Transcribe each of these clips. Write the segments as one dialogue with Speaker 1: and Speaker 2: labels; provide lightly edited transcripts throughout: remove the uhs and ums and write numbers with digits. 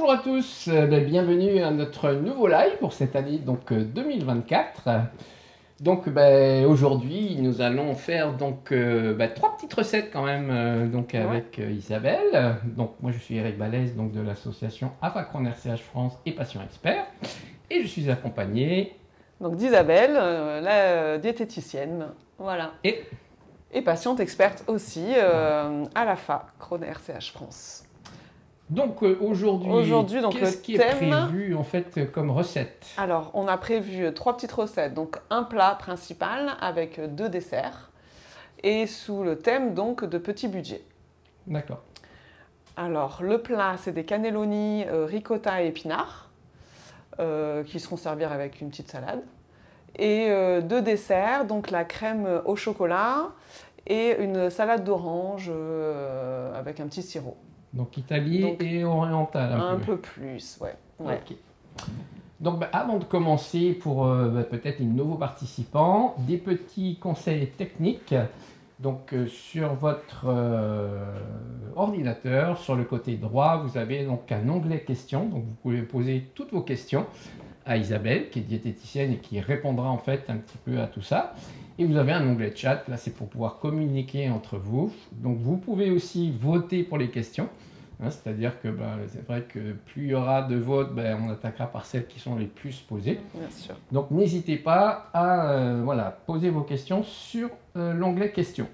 Speaker 1: Bonjour à tous, bienvenue à notre nouveau live pour cette année donc 2024. Donc aujourd'hui nous allons faire donc trois petites recettes quand même avec Isabelle. Donc moi je suis Eric Balès donc de l'association Afacron RCH France et Passion Expert et je suis accompagné
Speaker 2: donc d'Isabelle, la diététicienne, voilà. Et patiente experte aussi à l'Afacron RCH France.
Speaker 1: Donc aujourd'hui qu'est-ce qui est prévu en fait comme recette?
Speaker 2: Alors on a prévu 3 petites recettes, donc un plat principal avec 2 desserts et sous le thème donc de petit budget.
Speaker 1: D'accord.
Speaker 2: Alors le plat c'est des cannelloni ricotta et épinards qui seront servis avec une petite salade. Et 2 desserts, donc la crème au chocolat et une salade d'orange avec un petit sirop.
Speaker 1: Donc Italie et oriental
Speaker 2: un peu plus, ouais.
Speaker 1: Ok. Donc avant de commencer pour peut-être les nouveaux participants, des petits conseils techniques. Donc sur votre ordinateur, sur le côté droit, vous avez donc un onglet questions. Donc vous pouvez poser toutes vos questions à Isabelle, qui est diététicienne et qui répondra en fait un petit peu à tout ça. Et vous avez un onglet chat, là c'est pour pouvoir communiquer entre vous. Donc vous pouvez aussi voter pour les questions. C'est-à-dire que c'est vrai que plus il y aura de votes, on attaquera par celles qui sont les plus posées.
Speaker 2: Bien sûr.
Speaker 1: Donc n'hésitez pas à poser vos questions sur l'onglet questions.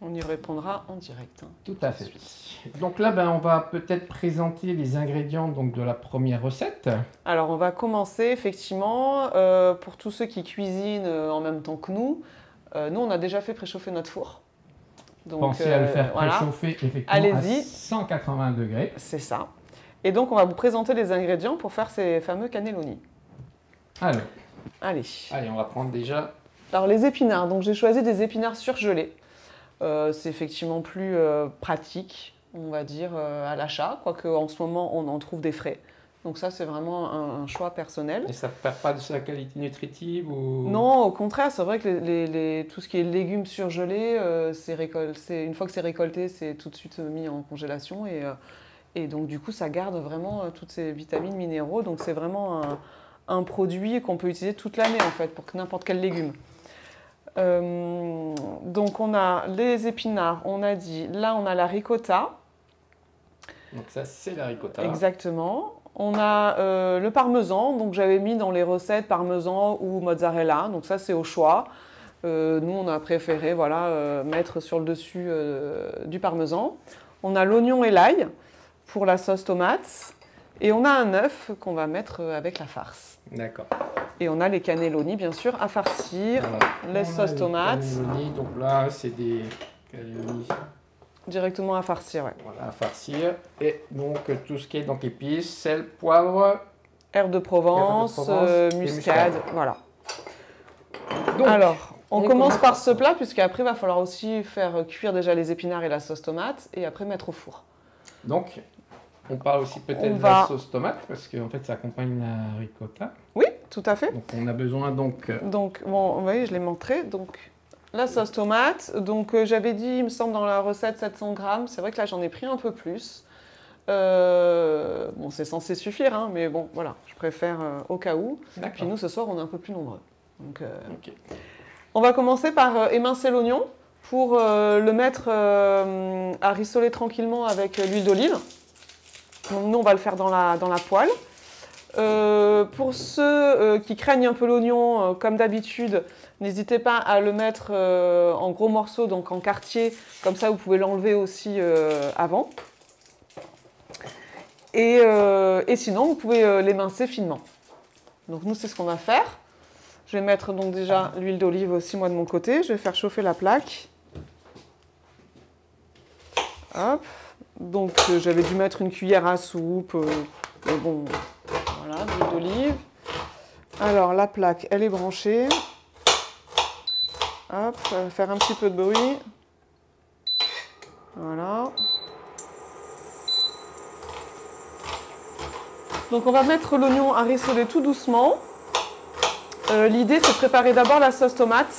Speaker 2: On y répondra en direct.
Speaker 1: Tout à fait. Donc là, on va peut-être présenter les ingrédients donc, de la première recette.
Speaker 2: Alors on va commencer effectivement, pour tous ceux qui cuisinent en même temps que nous on a déjà fait préchauffer notre four.
Speaker 1: Donc, pensez à le faire préchauffer effectivement à 180 degrés.
Speaker 2: C'est ça. Et donc on va vous présenter les ingrédients pour faire ces fameux cannelloni.
Speaker 1: Alors,
Speaker 2: allez,
Speaker 1: on va prendre déjà...
Speaker 2: Alors les épinards, donc j'ai choisi des épinards surgelés. C'est effectivement plus pratique, on va dire, à l'achat, quoique en ce moment on en trouve des frais. Donc ça c'est vraiment un choix personnel.
Speaker 1: Et ça ne perd pas de sa qualité nutritive ou...
Speaker 2: Non, au contraire, c'est vrai que tout ce qui est légumes surgelés, une fois que c'est récolté, c'est tout de suite mis en congélation. Et donc du coup ça garde vraiment toutes ces vitamines, minéraux. Donc c'est vraiment un produit qu'on peut utiliser toute l'année en fait, pour n'importe quel légume. Donc on a les épinards, on a dit, là on a la ricotta.
Speaker 1: Donc ça c'est la ricotta.
Speaker 2: Exactement. On a le parmesan, donc j'avais mis dans les recettes parmesan ou mozzarella, donc ça c'est au choix. Nous on a préféré mettre sur le dessus du parmesan. On a l'oignon et l'ail pour la sauce tomate. Et on a un œuf qu'on va mettre avec la farce.
Speaker 1: D'accord.
Speaker 2: Et on a les cannelloni bien sûr à farcir, les sauces tomates.
Speaker 1: Donc là c'est des cannelloni.
Speaker 2: Directement à farcir, ouais.
Speaker 1: Voilà, à farcir. Et donc tout ce qui est donc épices, sel, poivre,
Speaker 2: herbes de Provence, muscade, voilà. Donc, alors, on commence par ce plat, puisqu'après il va falloir aussi faire cuire déjà les épinards et la sauce tomate, et après mettre au four.
Speaker 1: Donc, on parle aussi peut-être de la sauce tomate, parce qu'en fait ça accompagne la ricotta.
Speaker 2: Oui, tout à fait.
Speaker 1: Donc on a besoin donc...
Speaker 2: Donc, bon, vous voyez, je l'ai montré, donc... La sauce tomate, donc j'avais dit, il me semble, dans la recette 700 grammes. C'est vrai que là, j'en ai pris un peu plus. Bon, c'est censé suffire, hein, mais bon, voilà, je préfère au cas où. Et puis nous, ce soir, on est un peu plus nombreux. Donc, on va commencer par émincer l'oignon pour le mettre à rissoler tranquillement avec l'huile d'olive. Donc nous, on va le faire dans la poêle. Pour ceux qui craignent un peu l'oignon, comme d'habitude, n'hésitez pas à le mettre en gros morceaux, donc en quartier, comme ça vous pouvez l'enlever aussi avant. Et sinon, vous pouvez l'émincer finement. Donc nous, c'est ce qu'on va faire. Je vais mettre donc déjà l'huile d'olive aussi, moi de mon côté. Je vais faire chauffer la plaque. Hop. Donc j'avais dû mettre une cuillère à soupe, mais bon... Voilà, l'huile d'olive. Alors, la plaque, elle est branchée. Hop, ça va faire un petit peu de bruit. Voilà. Donc, on va mettre l'oignon à rissoler tout doucement. L'idée, c'est de préparer d'abord la sauce tomate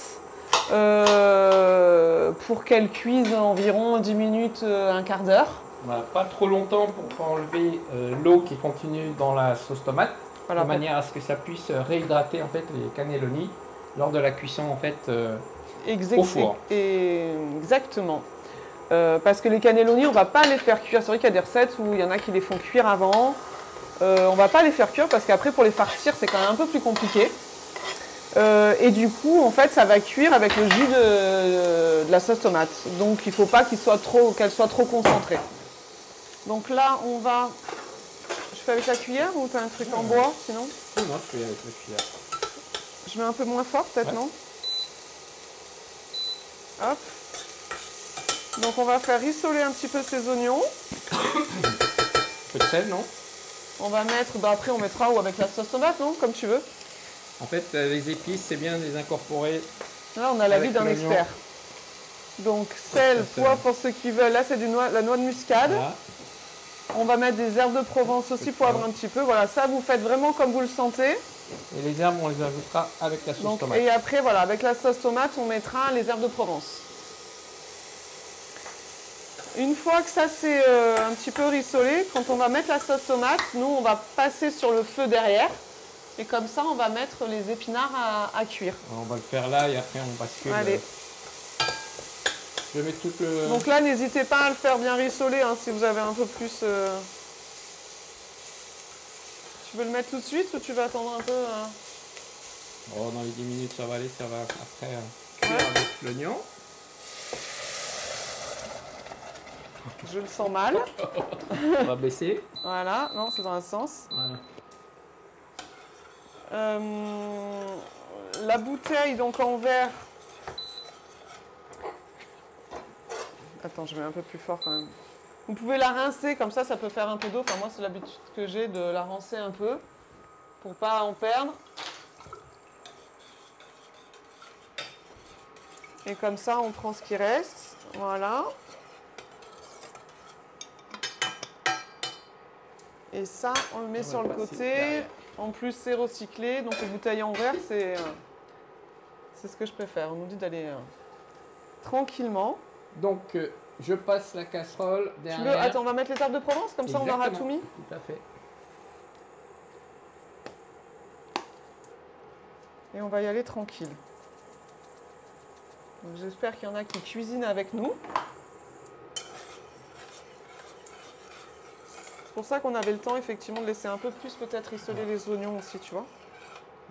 Speaker 2: pour qu'elle cuise environ 10 minutes, un quart d'heure.
Speaker 1: Voilà, pas trop longtemps pour enlever l'eau qui continue dans la sauce tomate,
Speaker 2: Voilà,
Speaker 1: de manière à ce que ça puisse réhydrater en fait les cannelloni lors de la cuisson en fait au four.
Speaker 2: Exactement. Parce que les cannelloni, on va pas les faire cuire. C'est vrai qu'il y a des recettes où il y en a qui les font cuire avant. On va pas les faire cuire parce qu'après pour les farcir c'est quand même un peu plus compliqué. Et du coup en fait ça va cuire avec le jus de la sauce tomate. Donc il faut pas qu'elle soit trop concentrée. Donc là on va... Je fais avec la cuillère ou tu as un truc en bois sinon?
Speaker 1: Non, je fais avec la cuillère.
Speaker 2: Je mets un peu moins fort peut-être, non? Hop. Donc on va faire rissoler un petit peu ces oignons.
Speaker 1: Un peu de sel, non?
Speaker 2: On va mettre, après on mettra ou avec la sauce tomate, non? Comme tu veux.
Speaker 1: En fait, les épices, c'est bien de les incorporer.
Speaker 2: Là on a l'avis d'un expert. Donc sel, poivre pour ceux qui veulent. Là c'est la noix de muscade. Voilà. On va mettre des herbes de Provence aussi, poivre un petit peu. Voilà, ça vous faites vraiment comme vous le sentez.
Speaker 1: Et les herbes, on les ajoutera avec la sauce tomate.
Speaker 2: Et après, voilà, avec la sauce tomate, on mettra les herbes de Provence. Une fois que ça c'est un petit peu rissolé, quand on va mettre la sauce tomate, nous on va passer sur le feu derrière. Et comme ça, on va mettre les épinards à cuire.
Speaker 1: Alors, on va le faire là et après on bascule.
Speaker 2: Allez.
Speaker 1: Je vais mettre tout le...
Speaker 2: Donc là, n'hésitez pas à le faire bien rissoler hein, si vous avez un peu plus... Tu veux le mettre tout de suite ou tu vas attendre un peu
Speaker 1: Oh, dans les 10 minutes, ça va aller, ça va après cuire avec l'oignon.
Speaker 2: Je le sens mal.
Speaker 1: On va baisser.
Speaker 2: Voilà, non, c'est dans un sens. Voilà. La bouteille, donc en verre... Attends, je mets un peu plus fort quand même. Vous pouvez la rincer, comme ça peut faire un peu d'eau. Enfin, moi, c'est l'habitude que j'ai de la rincer un peu, pour pas en perdre. Et comme ça, on prend ce qui reste. Voilà. Et ça, on le met sur le côté. En plus, c'est recyclé. Donc, les bouteilles en verre, c'est ce que je préfère. On nous dit d'aller tranquillement.
Speaker 1: Donc, je passe la casserole derrière.
Speaker 2: Attends, on va mettre les herbes de Provence, comme ça on aura tout mis.
Speaker 1: Tout à fait.
Speaker 2: Et on va y aller tranquille. J'espère qu'il y en a qui cuisinent avec nous. C'est pour ça qu'on avait le temps effectivement de laisser un peu plus peut-être rissoler les oignons aussi, tu vois.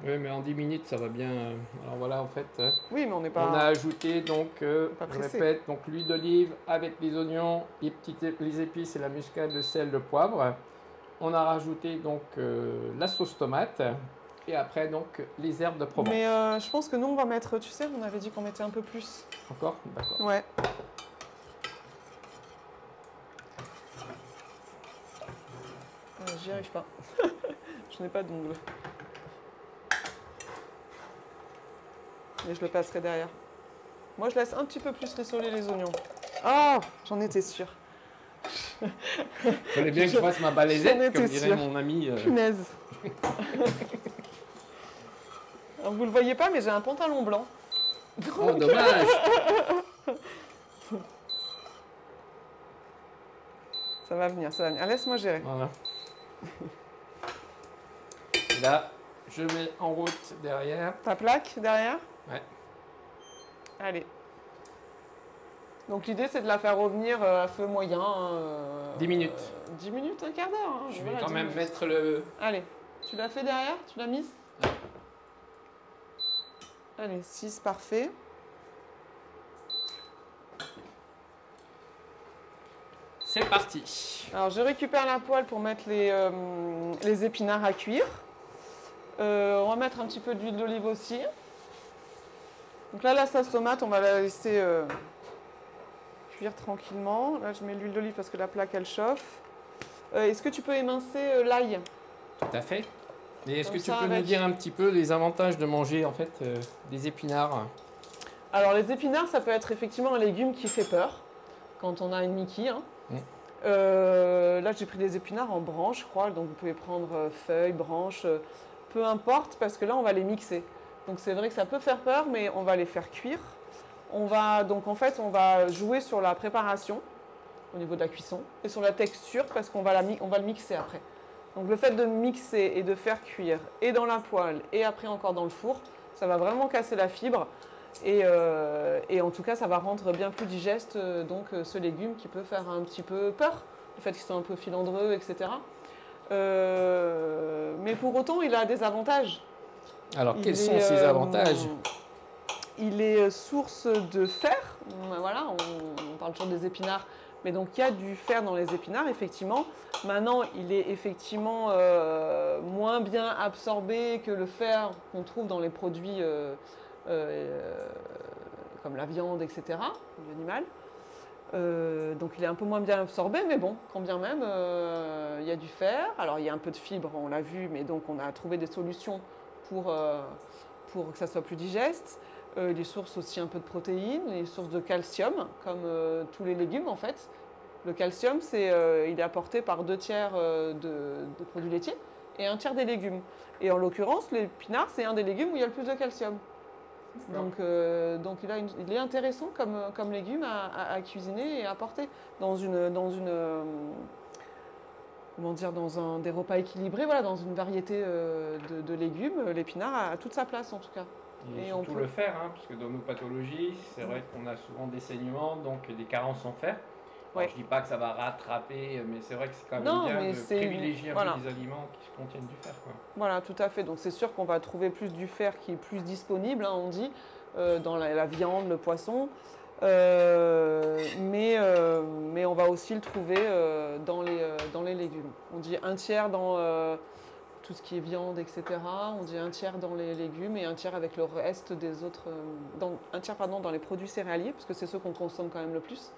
Speaker 1: Oui, mais en 10 minutes, ça va bien. Alors voilà, en fait,
Speaker 2: oui, mais on n'est pas...
Speaker 1: On a ajouté, donc, je répète, donc l'huile d'olive avec les oignons, les épices et la muscade, le sel, le poivre. On a rajouté, donc, la sauce tomate. Et après, donc, les herbes de Provence.
Speaker 2: Mais je pense que nous, on va mettre, tu sais, on avait dit qu'on mettait un peu plus.
Speaker 1: Encore? D'accord.
Speaker 2: Ouais. J'y arrive pas. Je n'ai pas d'ongles. Et je le passerai derrière. Moi, je laisse un petit peu plus rissoler les oignons. Ah, j'en étais sûre.
Speaker 1: Il fallait bien que je fasse ma balaisette, comme dirait mon ami.
Speaker 2: Punaise. Alors, vous le voyez pas, mais j'ai un pantalon blanc.
Speaker 1: Oh, dommage.
Speaker 2: Ça va venir, ça va venir. Laisse-moi gérer.
Speaker 1: Voilà. Et là, je mets en route derrière.
Speaker 2: Ta plaque derrière?
Speaker 1: Ouais.
Speaker 2: Allez. Donc l'idée c'est de la faire revenir à feu moyen.
Speaker 1: 10 minutes.
Speaker 2: 10 minutes, un quart d'heure. Hein.
Speaker 1: Je vais quand même mettre le...
Speaker 2: Allez, tu l'as fait derrière? Tu l'as mise?
Speaker 1: Ouais.
Speaker 2: Allez, 6, parfait.
Speaker 1: C'est parti.
Speaker 2: Alors je récupère la poêle pour mettre les épinards à cuire. On va mettre un petit peu d'huile d'olive aussi. Donc là, la sauce tomate, on va la laisser cuire tranquillement. Là, je mets l'huile d'olive parce que la plaque, elle chauffe. Est-ce que tu peux émincer l'ail?
Speaker 1: Tout à fait. Et est-ce que tu peux nous dire un petit peu les avantages de manger en fait des épinards?
Speaker 2: Alors les épinards, ça peut être effectivement un légume qui fait peur quand on a une Mickey. Hein. Là, j'ai pris des épinards en branches, je crois. Donc vous pouvez prendre feuilles, branches, peu importe, parce que là, on va les mixer. Donc c'est vrai que ça peut faire peur, mais on va les faire cuire. Donc en fait, on va jouer sur la préparation. au niveau de la cuisson, et sur la texture parce qu'on va, on va le mixer après. Donc le fait de mixer et de faire cuire et dans la poêle et après encore dans le four, ça va vraiment casser la fibre et en tout cas ça va rendre bien plus digeste ce légume qui peut faire un petit peu peur, le fait qu'il soit un peu filandreux, etc. Mais pour autant il a des avantages.
Speaker 1: Alors quels sont ces avantages?
Speaker 2: Il est source de fer, voilà, on parle toujours des épinards, mais donc il y a du fer dans les épinards, effectivement. Maintenant, il est effectivement moins bien absorbé que le fer qu'on trouve dans les produits comme la viande, etc., l'animal. Donc il est un peu moins bien absorbé, mais bon, quand bien même, il y a du fer. Alors il y a un peu de fibres, on l'a vu, mais donc on a trouvé des solutions pour que ça soit plus digeste. Les sources aussi un peu de protéines, les sources de calcium, comme tous les légumes en fait. Le calcium, il est apporté par 2/3 de produits laitiers et 1/3 des légumes. Et en l'occurrence, l'épinard, c'est un des légumes où il y a le plus de calcium. Donc il est intéressant comme légume à cuisiner et à apporter dans des repas équilibrés, voilà, dans une variété de légumes. L'épinard a toute sa place en tout cas.
Speaker 1: Et surtout le fer, hein, parce que dans nos pathologies, c'est vrai qu'on a souvent des saignements, donc des carences en fer. Alors, je ne dis pas que ça va rattraper, mais c'est vrai que c'est quand même bien de privilégier un peu des aliments qui contiennent du fer, quoi.
Speaker 2: Voilà, tout à fait. Donc c'est sûr qu'on va trouver plus du fer qui est plus disponible, hein, on dit, dans la viande, le poisson. Mais on va aussi le trouver dans les légumes. On dit 1/3 dans tout ce qui est viande, etc. On dit 1/3 dans les légumes et 1/3 avec le reste des autres. 1/3 pardon, dans les produits céréaliers, parce que c'est ceux qu'on consomme quand même le plus.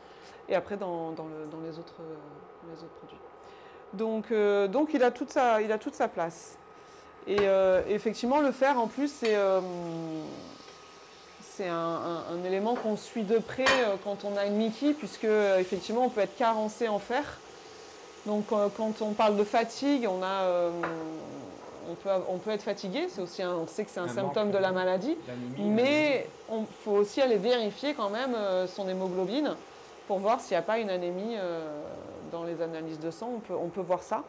Speaker 2: Et après dans les autres produits. Donc il a toute sa place. Et effectivement, le fer, en plus, c'est un élément qu'on suit de près quand on a une Mickey, puisque effectivement, on peut être carencé en fer. Donc quand on parle de fatigue, on peut être fatigué, on sait que c'est un symptôme de la maladie, mais il faut aussi aller vérifier quand même son hémoglobine pour voir s'il n'y a pas une anémie dans les analyses de sang, on peut voir ça,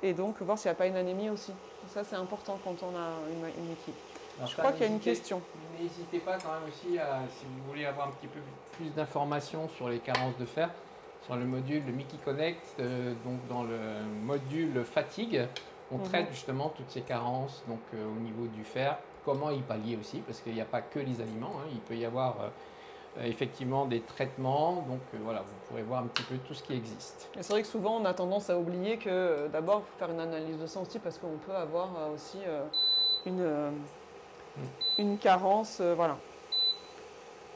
Speaker 2: et donc voir s'il n'y a pas une anémie aussi. Ça c'est important quand on a une Mickey. Je crois qu'il y a une question.
Speaker 1: N'hésitez pas quand même aussi, si vous voulez avoir un petit peu plus d'informations sur les carences de fer, sur le module de Mickey Connect, donc dans le module fatigue, on traite justement toutes ces carences donc, au niveau du fer, comment y pallier aussi, parce qu'il n'y a pas que les aliments, hein, il peut y avoir effectivement des traitements, donc voilà, vous pourrez voir un petit peu tout ce qui existe.
Speaker 2: C'est vrai que souvent on a tendance à oublier que d'abord il faut faire une analyse de sang aussi, parce qu'on peut avoir aussi une carence, voilà.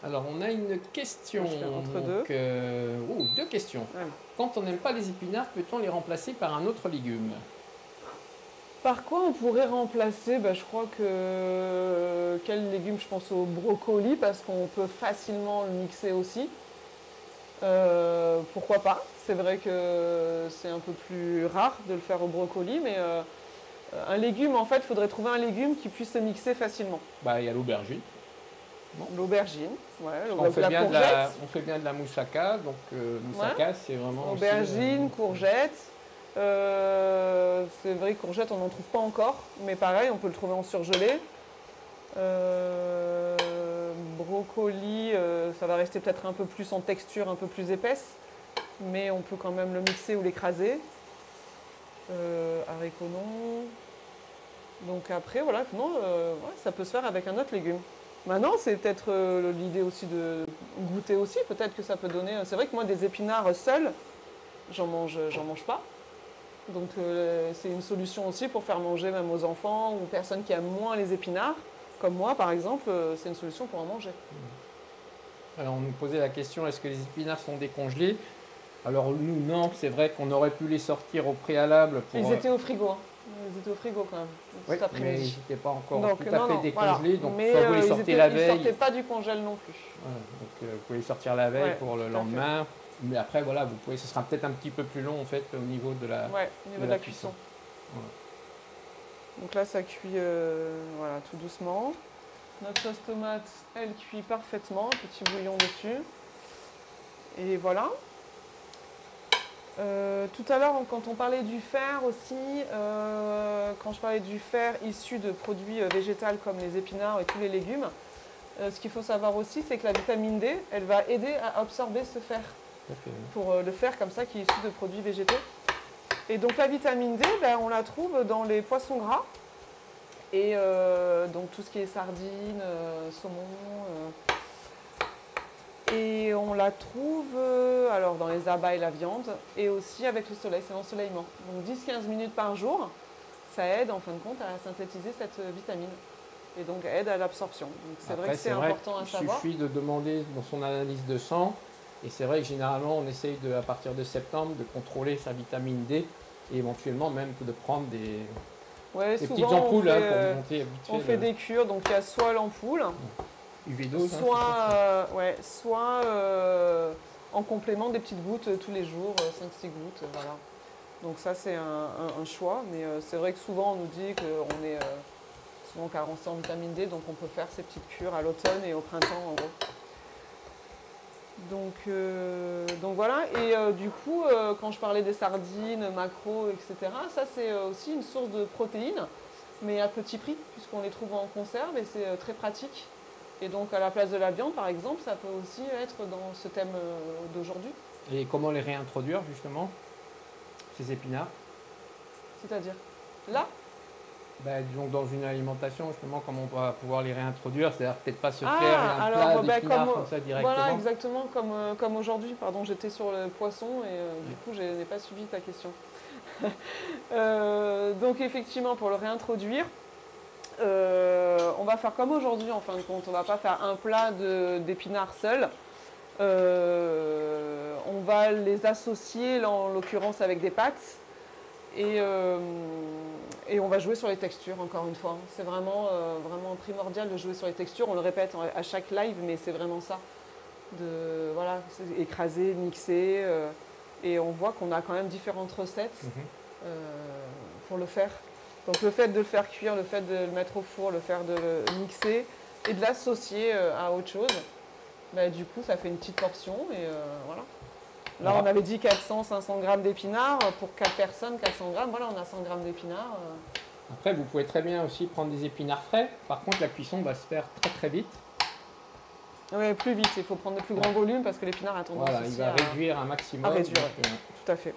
Speaker 1: Alors, on a une question.
Speaker 2: Entre deux.
Speaker 1: Deux questions.
Speaker 2: Ouais.
Speaker 1: Quand on n'aime pas les épinards, peut-on les remplacer par un autre légume?
Speaker 2: Par quoi on pourrait remplacer? Je crois que... Quel légume? Je pense au brocoli, parce qu'on peut facilement le mixer aussi. Pourquoi pas? C'est vrai que c'est un peu plus rare de le faire au brocoli, mais un légume, en fait, il faudrait trouver un légume qui puisse se mixer facilement.
Speaker 1: Il y a l'aubergine.
Speaker 2: Bon. L'aubergine, ouais.
Speaker 1: On fait bien de la moussaka, donc moussaka c'est vraiment
Speaker 2: aubergine,
Speaker 1: aussi,
Speaker 2: courgette. C'est vrai que courgette on n'en trouve pas encore, mais pareil on peut le trouver en surgelé. Brocoli, ça va rester peut-être un peu plus en texture, un peu plus épaisse, mais on peut quand même le mixer ou l'écraser. Haricots non. Donc après voilà, non, ça peut se faire avec un autre légume. Maintenant, c'est peut-être l'idée aussi de goûter aussi. Peut-être que ça peut donner. C'est vrai que moi, des épinards seuls, j'en mange pas. Donc, c'est une solution aussi pour faire manger même aux enfants ou personnes qui aiment moins les épinards, comme moi, par exemple. C'est une solution pour en manger.
Speaker 1: Alors, on nous posait la question, est-ce que les épinards sont décongelés? Alors, nous, non. C'est vrai qu'on aurait pu les sortir au préalable.
Speaker 2: Ils étaient au frigo. Hein. Ils étaient au frigo quand même.
Speaker 1: Oui, mais ils n'étaient pas encore tout à fait décongelés, donc
Speaker 2: mais
Speaker 1: soit vous les sortez la veille.
Speaker 2: Ils ne sortaient pas du congèle non plus.
Speaker 1: Voilà, donc vous pouvez les sortir la veille pour le lendemain. Mais après, voilà, vous pouvez, ce sera peut-être un petit peu plus long en fait au niveau de la,
Speaker 2: de la cuisson. Voilà. Donc là, ça cuit voilà, tout doucement. Notre sauce tomate, elle cuit parfaitement, petit bouillon dessus. Et voilà. Tout à l'heure, quand on parlait du fer aussi, quand je parlais du fer issu de produits végétaux comme les épinards et tous les légumes, ce qu'il faut savoir aussi, c'est que la vitamine D, elle va aider à absorber ce fer. Pour le fer comme ça qui est issu de produits végétaux. Et donc la vitamine D, ben, on la trouve dans les poissons gras. Et donc tout ce qui est sardines, saumon. Et on la trouve alors dans les abats et la viande. Et aussi avec le soleil, c'est l'ensoleillement. Donc 10-15 minutes par jour, ça aide en fin de compte à synthétiser cette vitamine. Et donc aide à l'absorption. Donc c'est vrai que c'est important à savoir.
Speaker 1: Il suffit de demander dans son analyse de sang. Et c'est vrai que généralement, on essaye à partir de septembre de contrôler sa vitamine D et éventuellement même de prendre des petites ampoules pour monter vite fait.
Speaker 2: On fait des cures, donc il y a soit l'ampoule,
Speaker 1: UV-dose,
Speaker 2: soit en complément des petites gouttes tous les jours, 5-6 gouttes, voilà. Donc ça c'est un choix, mais c'est vrai que souvent on nous dit qu'on est souvent carencé en vitamine D, donc on peut faire ces petites cures à l'automne et au printemps en gros. Donc voilà, et du coup, quand je parlais des sardines, maquereaux, etc., ça c'est aussi une source de protéines, mais à petit prix, puisqu'on les trouve en conserve et c'est très pratique. Et donc à la place de la viande, par exemple, ça peut aussi être dans ce thème d'aujourd'hui.
Speaker 1: Et comment les réintroduire justement, ces épinards?
Speaker 2: C'est-à-dire là?
Speaker 1: Disons dans une alimentation, justement, comment on va pouvoir les réintroduire, c'est-à-dire peut-être pas se faire un plat d'épinards comme ça directement.
Speaker 2: Voilà, exactement, comme aujourd'hui. Pardon, j'étais sur le poisson et du coup, je n'ai pas suivi ta question. Donc effectivement, pour le réintroduire, on va faire comme aujourd'hui, en fin de compte. On ne va pas faire un plat d'épinards seul. On va les associer, là, en l'occurrence, avec des pâtes. Et on va jouer sur les textures, encore une fois. C'est vraiment primordial de jouer sur les textures. On le répète à chaque live, mais c'est vraiment ça. Voilà, écraser, mixer. Et on voit qu'on a quand même différentes recettes pour le faire. Donc le fait de le faire cuire, le fait de le mettre au four, le fait de le mixer et de l'associer à autre chose, du coup, ça fait une petite portion et voilà. Là, on avait dit 400-500 grammes d'épinards. Pour 4 personnes, 400 grammes. Voilà, on a 100 grammes d'épinards.
Speaker 1: Après, vous pouvez très bien aussi prendre des épinards frais. Par contre, la cuisson va se faire très très vite.
Speaker 2: Oui, plus vite. Il faut prendre de plus grands volumes parce que l'épinard a tendance
Speaker 1: il va réduire un maximum.
Speaker 2: À réduire, tout à fait.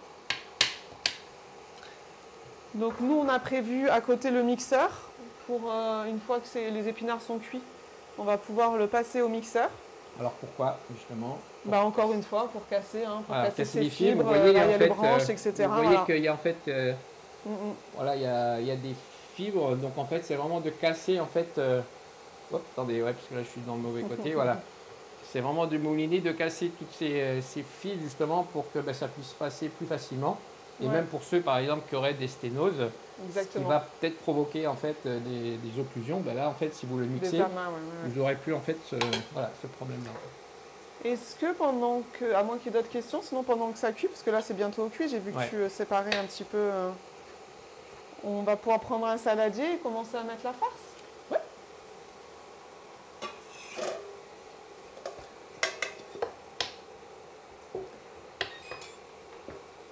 Speaker 2: Donc nous, on a prévu à côté le mixeur. Pour une fois que les épinards sont cuits, on va pouvoir le passer au mixeur.
Speaker 1: Alors pourquoi justement?
Speaker 2: Encore une fois, pour casser, pour casser ces fibres,
Speaker 1: vous voyez,
Speaker 2: il y a les branches, etc.
Speaker 1: Vous voyez qu'il y a en fait, voilà, il y a des fibres, donc en fait c'est vraiment de casser en fait, attendez, parce que là je suis dans le mauvais côté, voilà. C'est vraiment de mouliner, de casser toutes ces fils justement pour que ça puisse passer plus facilement. Et même pour ceux par exemple qui auraient des sténoses, ce qui va peut-être provoquer en fait des occlusions, là en fait si vous le mixez, vous n'aurez plus en fait ce problème-là.
Speaker 2: Est-ce que pendant que, à moins qu'il y ait d'autres questions, sinon pendant que ça cuit, parce que là c'est bientôt cuit, j'ai vu que tu séparais un petit peu, on va pouvoir prendre un saladier et commencer à mettre la farce?
Speaker 1: Ouais.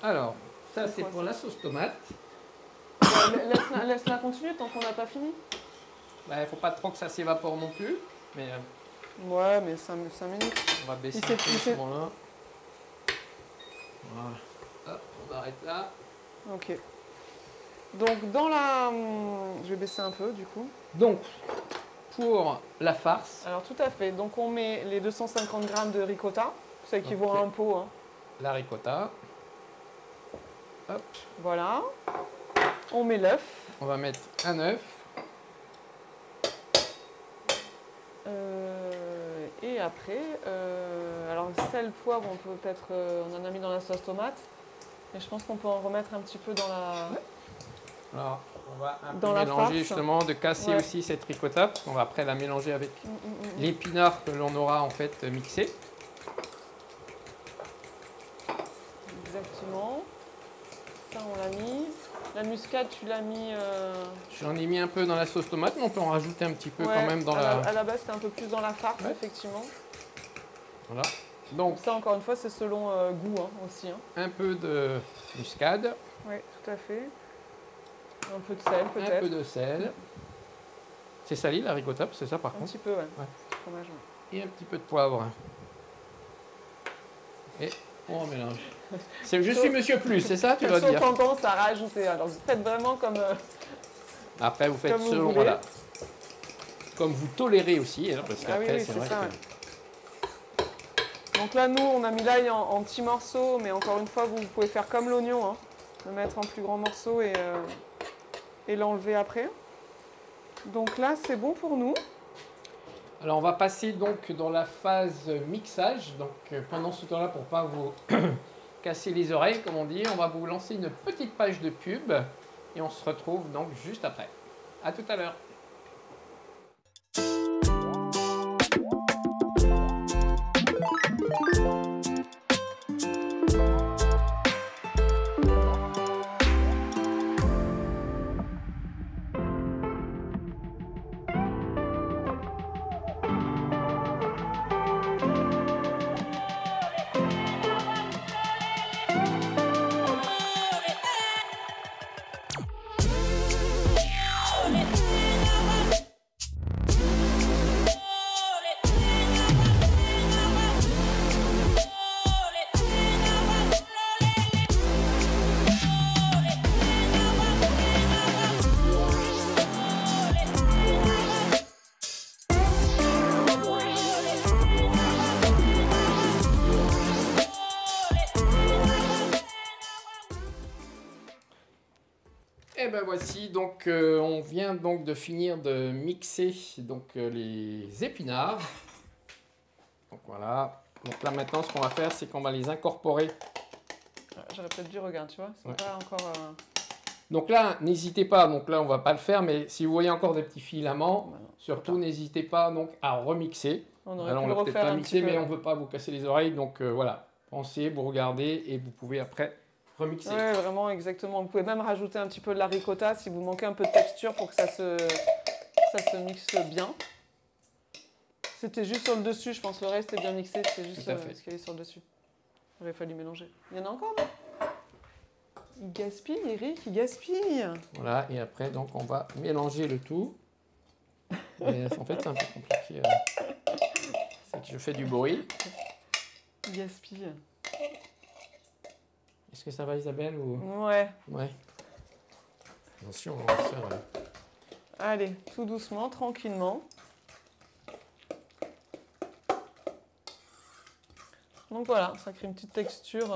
Speaker 1: Alors, ça c'est pour la sauce tomate.
Speaker 2: Laisse-la continuer tant qu'on n'a pas fini.
Speaker 1: Il ne faut pas trop que ça s'évapore non plus. Mais
Speaker 2: ouais, mais 5 minutes.
Speaker 1: On va baisser un peu ce moment-là. Voilà. Hop, on arrête là.
Speaker 2: Ok. Donc dans la... Je vais baisser un peu du coup.
Speaker 1: Donc, pour la farce.
Speaker 2: Alors tout à fait. Donc on met les 250 grammes de ricotta. Ça équivaut à un pot. Hein.
Speaker 1: La ricotta. Hop.
Speaker 2: Voilà. On met l'œuf.
Speaker 1: On va mettre un œuf.
Speaker 2: Et après, alors sel, poivre, on peut peut-être, on en a mis dans la sauce tomate, mais je pense qu'on peut en remettre un petit peu dans la.
Speaker 1: Alors, on va un peu mélanger justement, de casser aussi cette ricotta, parce qu'on va après la mélanger avec l'épinard que l'on aura en fait mixé.
Speaker 2: Exactement. Ça, on l'a mis. La muscade, tu l'as mis...
Speaker 1: J'en ai mis un peu dans la sauce tomate, mais on peut en rajouter un petit peu quand même dans la...
Speaker 2: À la base, c'était un peu plus dans la farce, effectivement.
Speaker 1: Voilà. Donc,
Speaker 2: Ça, encore une fois, c'est selon goût hein, aussi. Hein.
Speaker 1: un peu de muscade,
Speaker 2: Oui, tout à fait. Un peu de sel,
Speaker 1: un
Speaker 2: peut-être.
Speaker 1: peu de sel. C'est sali la ricotta, c'est ça par
Speaker 2: Un
Speaker 1: contre.
Speaker 2: petit peu, ouais.
Speaker 1: Ouais.
Speaker 2: Fromage, ouais.
Speaker 1: Et un petit peu de poivre. Et on mélange. Je suis Monsieur Plus, c'est ça tu vas
Speaker 2: Plutôt
Speaker 1: dire.
Speaker 2: tendance à rajouter. Alors, vous faites vraiment comme...
Speaker 1: Après, vous faites
Speaker 2: Comme vous
Speaker 1: selon,
Speaker 2: voulez.
Speaker 1: voilà. Comme vous tolérez aussi, hein, parce
Speaker 2: Ah oui,
Speaker 1: qu'après,
Speaker 2: oui,
Speaker 1: c'est
Speaker 2: c'est
Speaker 1: vrai
Speaker 2: ça,
Speaker 1: que...
Speaker 2: ouais. Donc là, nous, on a mis l'ail en petits morceaux, mais encore une fois, vous pouvez faire comme l'oignon, hein, le mettre en plus grands morceaux et l'enlever après. Donc là, c'est bon pour nous.
Speaker 1: Alors, on va passer donc dans la phase mixage. Donc, pendant ce temps-là, pour pas vous casser les oreilles, comme on dit, on va vous lancer une petite page de pub et on se retrouve donc juste après. À tout à l'heure. Et ben voici, donc on vient donc de finir de mixer donc les épinards. Donc voilà. Donc là maintenant, ce qu'on va faire, c'est qu'on va les incorporer.
Speaker 2: J'aurais peut-être dû regarder, tu vois. C'est
Speaker 1: Ouais.
Speaker 2: pas encore...
Speaker 1: Donc là, n'hésitez pas. Donc là, on va pas le faire, mais si vous voyez encore des petits filaments,
Speaker 2: Bah non,
Speaker 1: surtout n'hésitez pas donc à remixer.
Speaker 2: on aurait
Speaker 1: Alors,
Speaker 2: pu
Speaker 1: on
Speaker 2: le
Speaker 1: l'a peut-être
Speaker 2: refaire
Speaker 1: pas
Speaker 2: un
Speaker 1: mixé,
Speaker 2: petit peu.
Speaker 1: mais on veut pas vous casser les oreilles. Donc voilà, pensez, vous regardez et vous pouvez après remixer.
Speaker 2: Ouais, vraiment, exactement. Vous pouvez même rajouter un petit peu de la ricotta si vous manquez un peu de texture pour que ça se mixe bien. C'était juste sur le dessus, je pense. Le reste est bien mixé, c'est juste
Speaker 1: Tout à fait.
Speaker 2: ce qu'il y avait sur le dessus. Il aurait fallu mélanger. Il y en a encore, non? Il gaspille, Eric, il gaspille.
Speaker 1: Voilà, et après, donc, on va mélanger le tout. Mais en fait, c'est un peu compliqué. C'est que je fais du bruit.
Speaker 2: Il gaspille.
Speaker 1: Est-ce que ça va, Isabelle ou...
Speaker 2: Ouais.
Speaker 1: Ouais. Attention, on va faire...
Speaker 2: Allez, tout doucement, tranquillement. Donc voilà, ça crée une petite texture,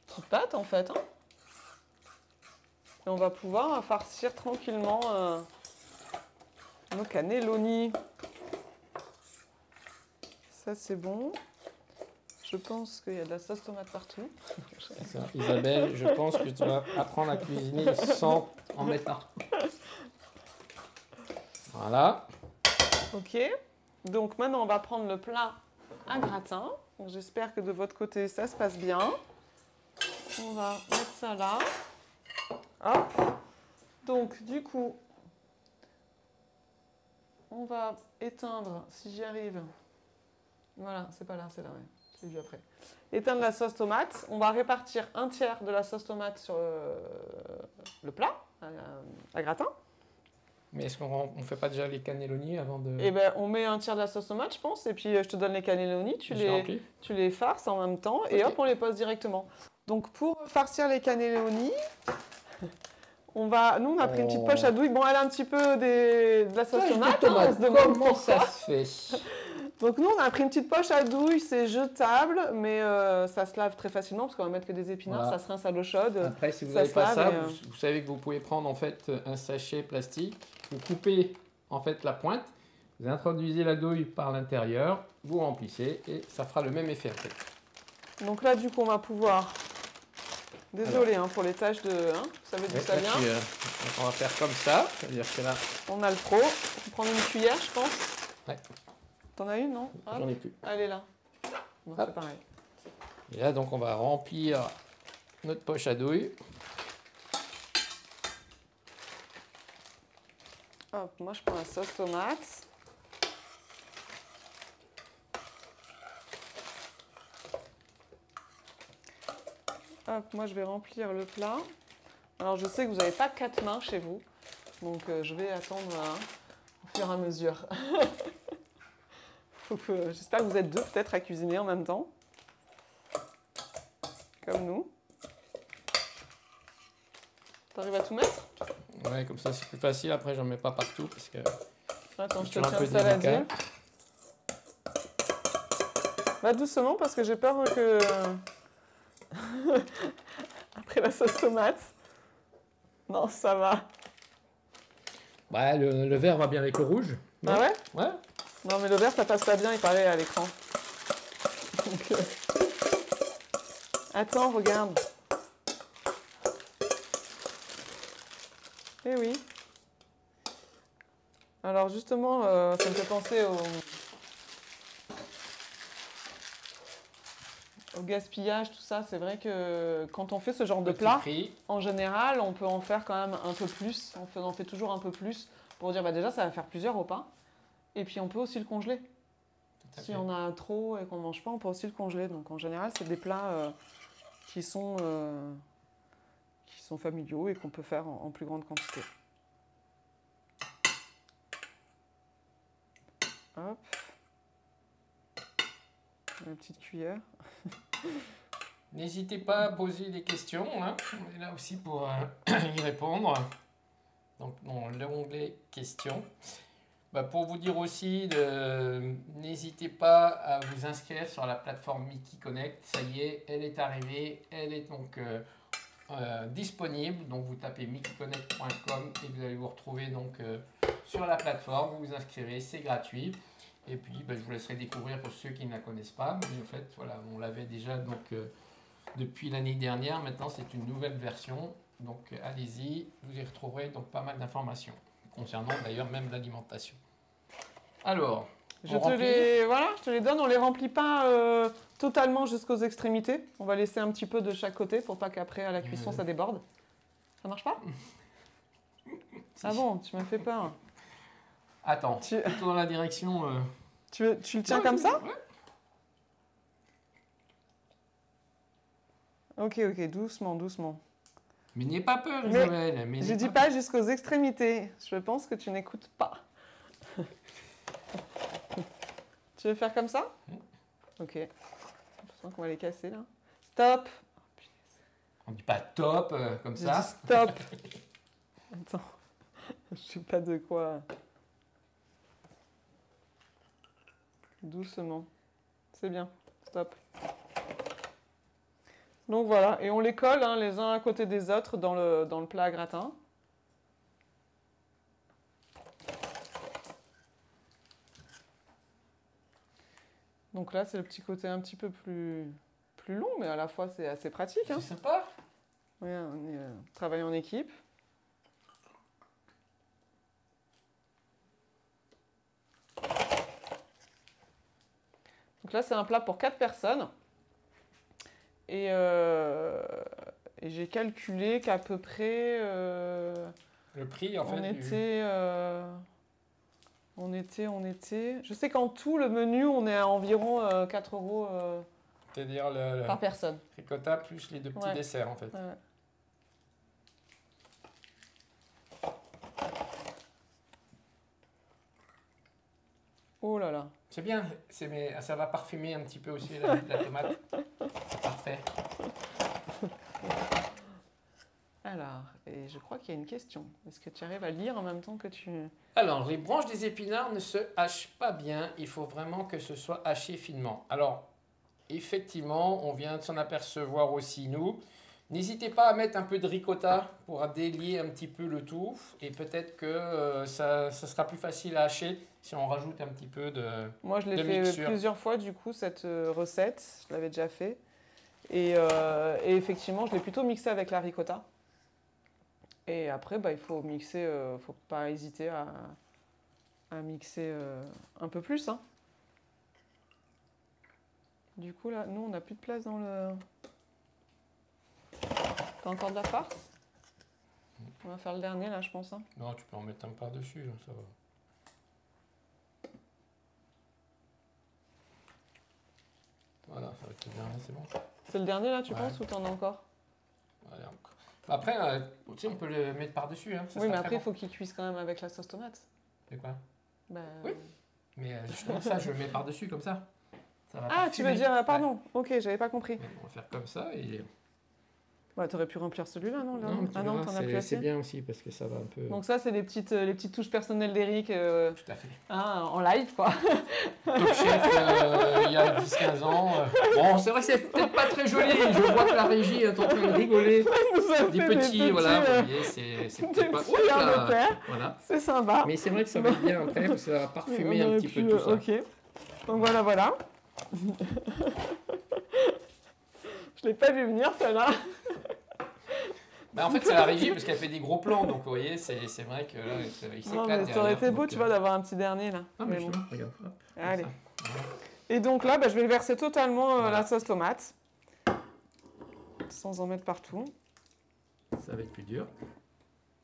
Speaker 2: petite pâte en fait. Hein. Et on va pouvoir farcir tranquillement nos cannelloni. Ça c'est bon. Je pense qu'il y a de la sauce tomate partout.
Speaker 1: Ça. Isabelle, je pense que tu vas apprendre à cuisiner sans en mettre partout. Voilà.
Speaker 2: Ok. Donc maintenant on va prendre le plat à gratin. Donc, j'espère que de votre côté ça se passe bien. On va mettre ça là. Hop. Donc du coup, on va éteindre, si j'y arrive. Voilà, c'est pas là, c'est là, ouais. C'est vu après. Éteindre la sauce tomate. On va répartir un tiers de la sauce tomate sur le plat à gratin.
Speaker 1: Mais est-ce qu'on ne fait pas déjà les cannelloni avant de...
Speaker 2: Et ben, on met un tiers de la sauce tomate, je pense, et puis je te donne les cannelloni, tu les farces en même temps, et hop, on les pose directement. Donc pour farcir les cannelloni, nous on a pris une petite poche à douille. Bon, elle a un petit peu de la sauce tomate, hein, on se demande
Speaker 1: comment
Speaker 2: pourquoi.
Speaker 1: ça se fait?
Speaker 2: Donc nous, on a pris une petite poche à douille, c'est jetable, mais ça se lave très facilement, parce qu'on va mettre que des épinards,
Speaker 1: Voilà.
Speaker 2: ça se rince à l'eau chaude.
Speaker 1: Après, si vous
Speaker 2: ça
Speaker 1: n'avez
Speaker 2: se
Speaker 1: pas
Speaker 2: lave
Speaker 1: ça,
Speaker 2: et,
Speaker 1: vous savez que vous pouvez prendre en fait un sachet plastique, vous coupez en fait la pointe, vous introduisez la douille par l'intérieur, vous remplissez et ça fera le même effet en fait.
Speaker 2: Donc là, du coup, on va pouvoir... Désolé hein, pour les tâches de... Hein, vous savez d'où ça vient.
Speaker 1: Donc on va faire comme ça, c'est-à-dire que là...
Speaker 2: On a le pro. On prend une cuillère, je pense.
Speaker 1: Ouais.
Speaker 2: T'en as une, non?
Speaker 1: J'en ai plus.
Speaker 2: Elle est là. Bon, c'est pareil.
Speaker 1: Et là, donc, on va remplir notre poche à douille.
Speaker 2: Hop, moi, je prends la sauce tomate. hop, moi je vais remplir le plat. Alors je sais que vous n'avez pas 4 mains chez vous, donc je vais attendre au fur et à mesure. J'espère que vous êtes deux peut-être à cuisiner en même temps, comme nous. T'arrives à tout mettre?
Speaker 1: Ouais, comme ça c'est plus facile. Après, j'en mets pas partout parce que
Speaker 2: Attends, je te
Speaker 1: toujours un
Speaker 2: tiens
Speaker 1: peu
Speaker 2: le saladier.
Speaker 1: délicat.
Speaker 2: Va doucement parce que j'ai peur que après la sauce tomate. Non, ça va.
Speaker 1: Ouais, le vert va bien avec le rouge.
Speaker 2: Ah
Speaker 1: non
Speaker 2: ouais?
Speaker 1: Ouais.
Speaker 2: Non, mais le vert ça passe pas bien, il paraît à l'écran. Donc, attends, regarde. Eh oui. Alors justement, ça me fait penser au gaspillage, tout ça. C'est vrai que quand on fait ce genre de
Speaker 1: Petit
Speaker 2: plat,
Speaker 1: prix.
Speaker 2: en général, on peut en faire quand même un peu plus. On en fait toujours un peu plus pour dire, bah déjà, ça va faire plusieurs repas. Et puis, on peut aussi le congeler.
Speaker 1: Tout à
Speaker 2: Si
Speaker 1: fait.
Speaker 2: on a trop et qu'on ne mange pas, on peut aussi le congeler. Donc, en général, c'est des plats qui sont familiaux et qu'on peut faire en plus grande quantité. Hop. La petite cuillère.
Speaker 1: N'hésitez pas à poser des questions. Hein. On est là aussi pour y répondre. Donc, dans l'onglet questions. Bah, pour vous dire aussi, n'hésitez pas à vous inscrire sur la plateforme Mickey Connect. Ça y est, elle est arrivée. Elle est donc disponible. Donc, vous tapez mickeyconnect.com et vous allez vous retrouver donc, sur la plateforme. Vous vous inscrivez, c'est gratuit. Et puis, bah, je vous laisserai découvrir pour ceux qui ne la connaissent pas. Mais en fait, voilà, on l'avait déjà donc, depuis l'année dernière. Maintenant, c'est une nouvelle version. Donc, allez-y. Vous y retrouverez donc pas mal d'informations concernant d'ailleurs même l'alimentation. Alors,
Speaker 2: Je te les donne. On les remplit pas totalement jusqu'aux extrémités. On va laisser un petit peu de chaque côté pour pas qu'après à la cuisson ça déborde. Ça marche pas? Ah bon, tu m'as fait peur.
Speaker 1: Attends, plutôt dans la direction.
Speaker 2: Tu le tiens comme ça?
Speaker 1: Ouais.
Speaker 2: Ok, doucement, doucement.
Speaker 1: Mais n'aie pas peur,
Speaker 2: Mais
Speaker 1: Isabelle. Mais
Speaker 2: je dis pas jusqu'aux extrémités. Je pense que tu n'écoutes pas. Tu veux faire comme ça? Ok. J'ai l'impression qu'on va les casser là. Stop!
Speaker 1: On dit pas top comme
Speaker 2: J'ai
Speaker 1: ça.
Speaker 2: dit stop! Attends. Je sais pas de quoi. Doucement. C'est bien. Stop. Donc voilà. Et on les colle hein, les uns à côté des autres dans le plat à gratin. Donc là, c'est le petit côté un petit peu plus long, mais à la fois, c'est assez pratique. Hein.
Speaker 1: C'est sympa.
Speaker 2: Oui, on travaille en équipe. Donc là, c'est un plat pour 4 personnes. Et j'ai calculé qu'à peu près...
Speaker 1: Le prix, en fait.
Speaker 2: on était... Je sais qu'en tout, le menu, on est à environ 4 euros
Speaker 1: C'est-à-dire le
Speaker 2: par personne.
Speaker 1: ricotta plus les deux petits
Speaker 2: Ouais.
Speaker 1: desserts, en fait.
Speaker 2: Ouais. Oh là là.
Speaker 1: C'est bien, mais ça va parfumer un petit peu aussi la tomate. Parfait.
Speaker 2: Alors, et je crois qu'il y a une question. Est-ce que tu arrives à lire en même temps que tu...
Speaker 1: Alors, les branches des épinards ne se hachent pas bien. Il faut vraiment que ce soit haché finement. Alors, effectivement, on vient de s'en apercevoir aussi, nous. N'hésitez pas à mettre un peu de ricotta pour délier un petit peu le tout. Et peut-être que ça sera plus facile à hacher si on rajoute un petit peu de
Speaker 2: Moi, je l'ai fait
Speaker 1: mixture.
Speaker 2: plusieurs fois, du coup, cette recette. Je l'avais déjà fait. Et effectivement, je l'ai plutôt mixé avec la ricotta. Et après, bah, il faut mixer, faut pas hésiter à mixer un peu plus. Hein. Du coup, là, nous, on n'a plus de place dans le... T'as encore de la farce? On va faire le dernier, là, je pense. Hein.
Speaker 1: Non, tu peux en mettre un par-dessus, ça va. Voilà, ça va être bien, c'est bon.
Speaker 2: C'est le dernier, là, tu
Speaker 1: Ouais.
Speaker 2: penses, ou t'en as encore?
Speaker 1: Après, tu sais, on peut le mettre par-dessus. Hein, ça
Speaker 2: Oui,
Speaker 1: sera
Speaker 2: mais
Speaker 1: très
Speaker 2: après, il
Speaker 1: bon.
Speaker 2: faut qu'il cuise quand même avec la sauce tomate.
Speaker 1: C'est quoi?
Speaker 2: Bah,
Speaker 1: Oui. Mais justement, ça, je le mets par-dessus comme ça. Ça va
Speaker 2: Ah, tu veux
Speaker 1: parfumer.
Speaker 2: dire,
Speaker 1: Ouais.
Speaker 2: pardon, ok, j'avais pas compris.
Speaker 1: On va faire comme ça et...
Speaker 2: Bah, t'aurais pu remplir celui-là, non?
Speaker 1: Non, tu
Speaker 2: Ah non,
Speaker 1: verras,
Speaker 2: t'en as plus
Speaker 1: c'est
Speaker 2: assez.
Speaker 1: bien aussi parce que ça va un peu...
Speaker 2: Donc ça, c'est les petites touches personnelles d'Eric
Speaker 1: Tout à fait.
Speaker 2: en live, quoi.
Speaker 1: Top Chef, il y a 10-15 ans. Bon, c'est vrai que c'est peut-être pas très joli. Je vois que la régie est en train de rigoler. Des petits, voilà, vous voyez, c'est
Speaker 2: des
Speaker 1: peut-être pas...
Speaker 2: petits
Speaker 1: Oups
Speaker 2: vers
Speaker 1: là,
Speaker 2: de terre.
Speaker 1: voilà.
Speaker 2: C'est sympa.
Speaker 1: Mais c'est vrai que ça va être bien après parce que ça va parfumer
Speaker 2: On
Speaker 1: un
Speaker 2: aurait
Speaker 1: petit peu
Speaker 2: pu,
Speaker 1: tout ça.
Speaker 2: Ok. Donc voilà, voilà. Je l'ai pas vu venir, celle-là.
Speaker 1: Bah, en fait, c'est la régie parce qu'elle fait des gros plans. Donc, vous voyez, c'est vrai que là, il
Speaker 2: Non,
Speaker 1: s'éclate
Speaker 2: mais ça aurait
Speaker 1: derrière,
Speaker 2: été beau,
Speaker 1: donc,
Speaker 2: tu vois, d'avoir un petit dernier, là.
Speaker 1: Ah,
Speaker 2: Mais
Speaker 1: mais
Speaker 2: bon.
Speaker 1: justement, regarde. Hop, comme
Speaker 2: Allez.
Speaker 1: ça. Voilà.
Speaker 2: Et donc là, bah, je vais verser totalement
Speaker 1: Voilà.
Speaker 2: la sauce tomate. Sans en mettre partout.
Speaker 1: Ça va être plus dur.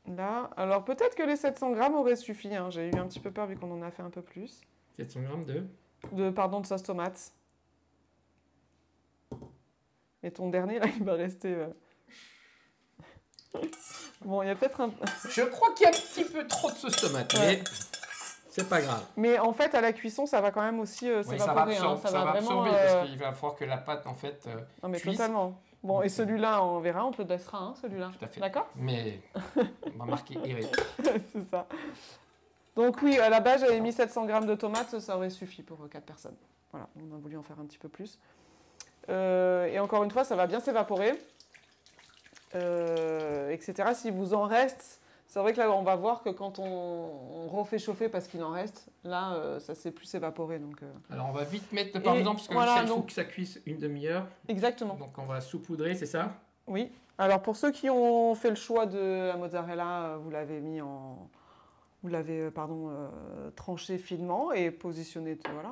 Speaker 2: Là, alors peut-être que les 700 grammes auraient suffi. Hein. J'ai eu un petit peu peur vu qu'on en a fait un peu plus.
Speaker 1: 400 grammes de...
Speaker 2: De sauce tomate. Et ton dernier, là, il va rester... Bon, il y a peut-être un...
Speaker 1: Je crois qu'il y a un petit peu trop de sauce tomate,
Speaker 2: Ouais.
Speaker 1: mais c'est pas grave.
Speaker 2: Mais en fait, à la cuisson, ça va quand même aussi
Speaker 1: Oui, ça va
Speaker 2: s'évaporer.
Speaker 1: absorber,
Speaker 2: Ça va vraiment...
Speaker 1: parce qu'il va falloir que la pâte, en fait,
Speaker 2: Non, mais
Speaker 1: cuise.
Speaker 2: totalement. Bon, et celui-là, on verra, on te le laissera, hein, celui-là.
Speaker 1: Tout à fait.
Speaker 2: D'accord?
Speaker 1: Mais on va marquer Eric.
Speaker 2: C'est ça. Donc oui, à la base, j'avais mis 700 grammes de tomates, ça aurait suffi pour 4 personnes. Voilà, on a voulu en faire un petit peu plus. Et encore une fois, ça va bien s'évaporer, etc. S'il vous en reste, c'est vrai que là, on va voir que quand on refait chauffer parce qu'il en reste, là, ça s'est plus évaporé. Donc,
Speaker 1: Alors, on va vite mettre le parmesan parce que
Speaker 2: voilà,
Speaker 1: ça, il faut
Speaker 2: donc-
Speaker 1: que ça cuise une demi-heure.
Speaker 2: Exactement.
Speaker 1: Donc, on va saupoudrer, c'est ça?
Speaker 2: Oui. Alors, pour ceux qui ont fait le choix de la mozzarella, vous l'avez mis en... Vous l'avez tranché finement et positionné, voilà,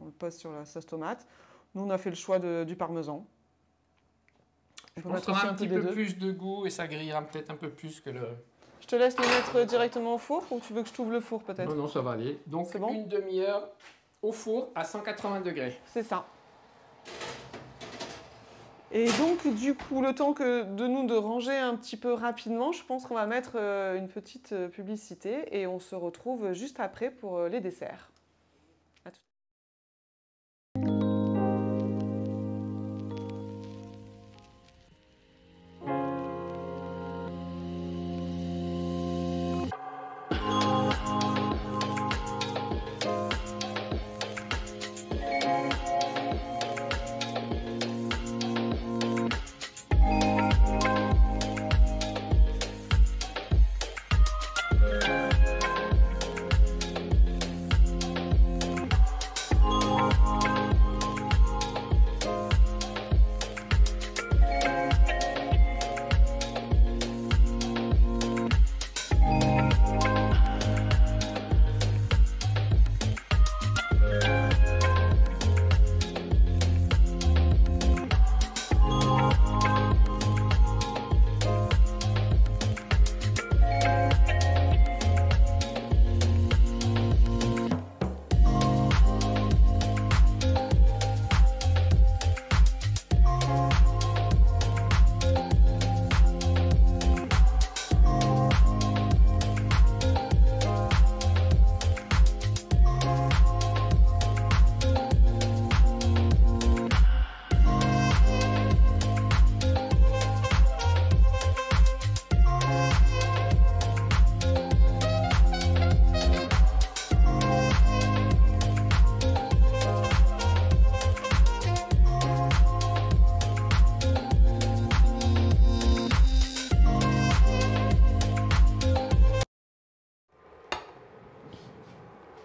Speaker 2: on le pose sur la sauce tomate. Nous, on a fait le choix du parmesan.
Speaker 1: Je
Speaker 2: On peut
Speaker 1: pense
Speaker 2: mettre
Speaker 1: qu'on
Speaker 2: aussi
Speaker 1: aura
Speaker 2: un
Speaker 1: un
Speaker 2: peu
Speaker 1: petit
Speaker 2: des
Speaker 1: peu
Speaker 2: deux.
Speaker 1: plus de goût et ça grillera peut-être un peu plus que le...
Speaker 2: Je te laisse le mettre directement au four ou tu veux que je t'ouvre le four peut-être?
Speaker 1: Non, non, ça va aller. Donc,
Speaker 2: C'est bon
Speaker 1: une demi-heure au four à 180 degrés.
Speaker 2: C'est ça. Et donc, du coup, le temps de ranger un petit peu rapidement, je pense qu'on va mettre une petite publicité et on se retrouve juste après pour les desserts. À tout.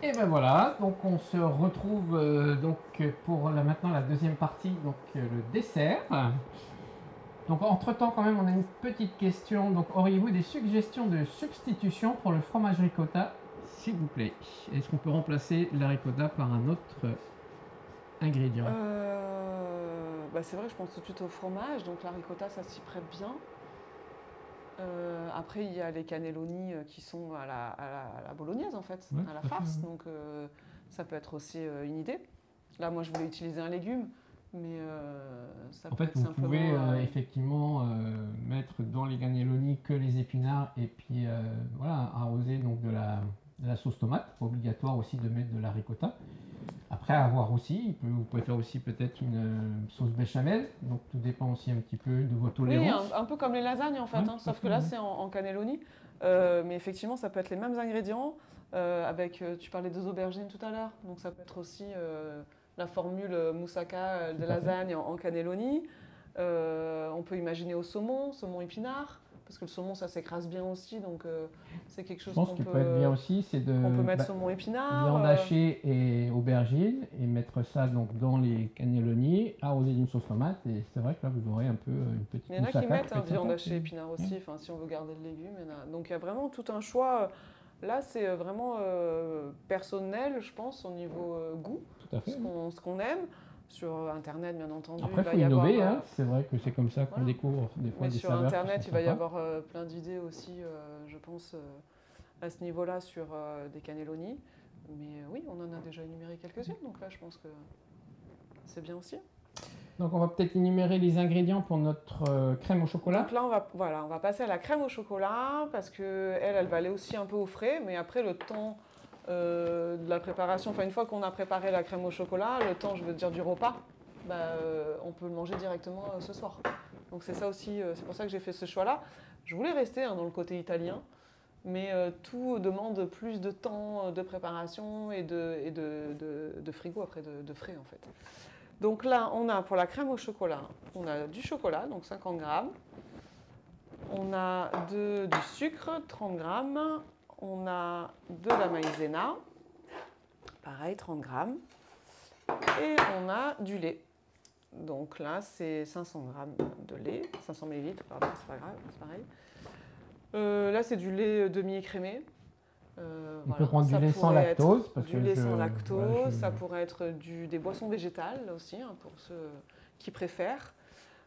Speaker 1: Et ben voilà, donc on se retrouve pour maintenant la deuxième partie, donc le dessert. Donc entre-temps quand même on a une petite question, donc auriez-vous des suggestions de substitution pour le fromage ricotta, s'il vous plaît? Est-ce qu'on peut remplacer la ricotta par un autre ingrédient?
Speaker 2: Bah c'est vrai, je pense tout de suite au fromage, donc la ricotta, ça s'y prête bien. Après, il y a les cannelloni qui sont à la bolognaise, en fait,
Speaker 1: Ouais,
Speaker 2: à la
Speaker 1: tout à fait,
Speaker 2: farce.
Speaker 1: ouais.
Speaker 2: Donc, ça peut être aussi une idée. Là, moi, je voulais utiliser un légume. Mais ça
Speaker 1: En
Speaker 2: peut
Speaker 1: fait,
Speaker 2: être
Speaker 1: vous
Speaker 2: simplement...
Speaker 1: pouvez effectivement mettre dans les cannelloni que les épinards et puis voilà, arroser donc de la sauce tomate. Pas obligatoire aussi de mettre de la ricotta. Après, à voir aussi, vous pouvez faire aussi peut-être une sauce béchamel. Donc tout dépend aussi un petit peu de vos
Speaker 2: Oui,
Speaker 1: tolérances.
Speaker 2: un peu comme les lasagnes en fait,
Speaker 1: Ouais,
Speaker 2: hein,
Speaker 1: tout à
Speaker 2: sauf que
Speaker 1: fait,
Speaker 2: là
Speaker 1: ouais.
Speaker 2: c'est en cannelloni. Mais effectivement, ça peut être les mêmes ingrédients. Avec, tu parlais des aubergines tout à l'heure, donc ça peut être aussi la formule moussaka
Speaker 1: Tout
Speaker 2: de
Speaker 1: à fait.
Speaker 2: lasagne en cannelloni. On peut imaginer au saumon épinard, parce que le saumon ça s'écrase bien aussi, donc c'est quelque
Speaker 1: Je
Speaker 2: chose
Speaker 1: pense
Speaker 2: qu'on
Speaker 1: qu'il peut être bien
Speaker 2: peut,
Speaker 1: aussi, c'est
Speaker 2: qu'on peut
Speaker 1: de
Speaker 2: mettre saumon épinard.
Speaker 1: viande hachée et aubergine et mettre ça donc dans les cannelloni, arroser d'une sauce tomate et c'est vrai que là vous aurez un peu une petite
Speaker 2: Il y en a qui
Speaker 1: moussaka
Speaker 2: mettent
Speaker 1: peut être
Speaker 2: viande
Speaker 1: sympa.
Speaker 2: hachée épinard aussi, enfin, si on veut garder le légume. Donc il y a vraiment tout un choix. Là, c'est vraiment personnel, je pense, au niveau goût,
Speaker 1: Tout à fait.
Speaker 2: ce qu'on aime. Sur Internet, bien entendu,
Speaker 1: Après,
Speaker 2: il
Speaker 1: il
Speaker 2: va
Speaker 1: faut
Speaker 2: y avoir...
Speaker 1: innover, hein. C'est vrai que c'est comme ça qu'on
Speaker 2: voilà.
Speaker 1: découvre des fois
Speaker 2: Mais
Speaker 1: des
Speaker 2: sur
Speaker 1: saveurs qui
Speaker 2: Internet,
Speaker 1: sont
Speaker 2: il va y
Speaker 1: sympas.
Speaker 2: avoir plein d'idées aussi, je pense, à ce niveau-là, sur des cannelloni. Mais oui, on en a déjà énuméré quelques-unes, donc là, je pense que c'est bien aussi.
Speaker 1: Donc on va peut-être énumérer les ingrédients pour notre crème au chocolat.
Speaker 2: Donc là, on va passer à la crème au chocolat parce que elle va aller aussi un peu au frais. Mais après, le temps de la préparation, enfin une fois qu'on a préparé la crème au chocolat, le temps, je veux dire, du repas, on peut le manger directement ce soir. Donc c'est ça aussi, c'est pour ça que j'ai fait ce choix-là. Je voulais rester dans le côté italien, mais tout demande plus de temps de préparation et de frigo après, de frais en fait. Donc là, on a pour la crème au chocolat, on a du chocolat, donc 50 grammes. On a du sucre, 30 grammes. On a de la maïzena, pareil, 30 grammes. Et on a du lait. Donc là, c'est 500 grammes de lait, 500 ml, pardon, c'est pas grave, c'est pareil. Là, c'est du lait demi-écrémé.
Speaker 1: On peut prendre du lait sans lactose. Parce
Speaker 2: du
Speaker 1: que
Speaker 2: lait sans lactose,
Speaker 1: voilà,
Speaker 2: ça pourrait être des boissons végétales aussi, hein, pour ceux qui préfèrent.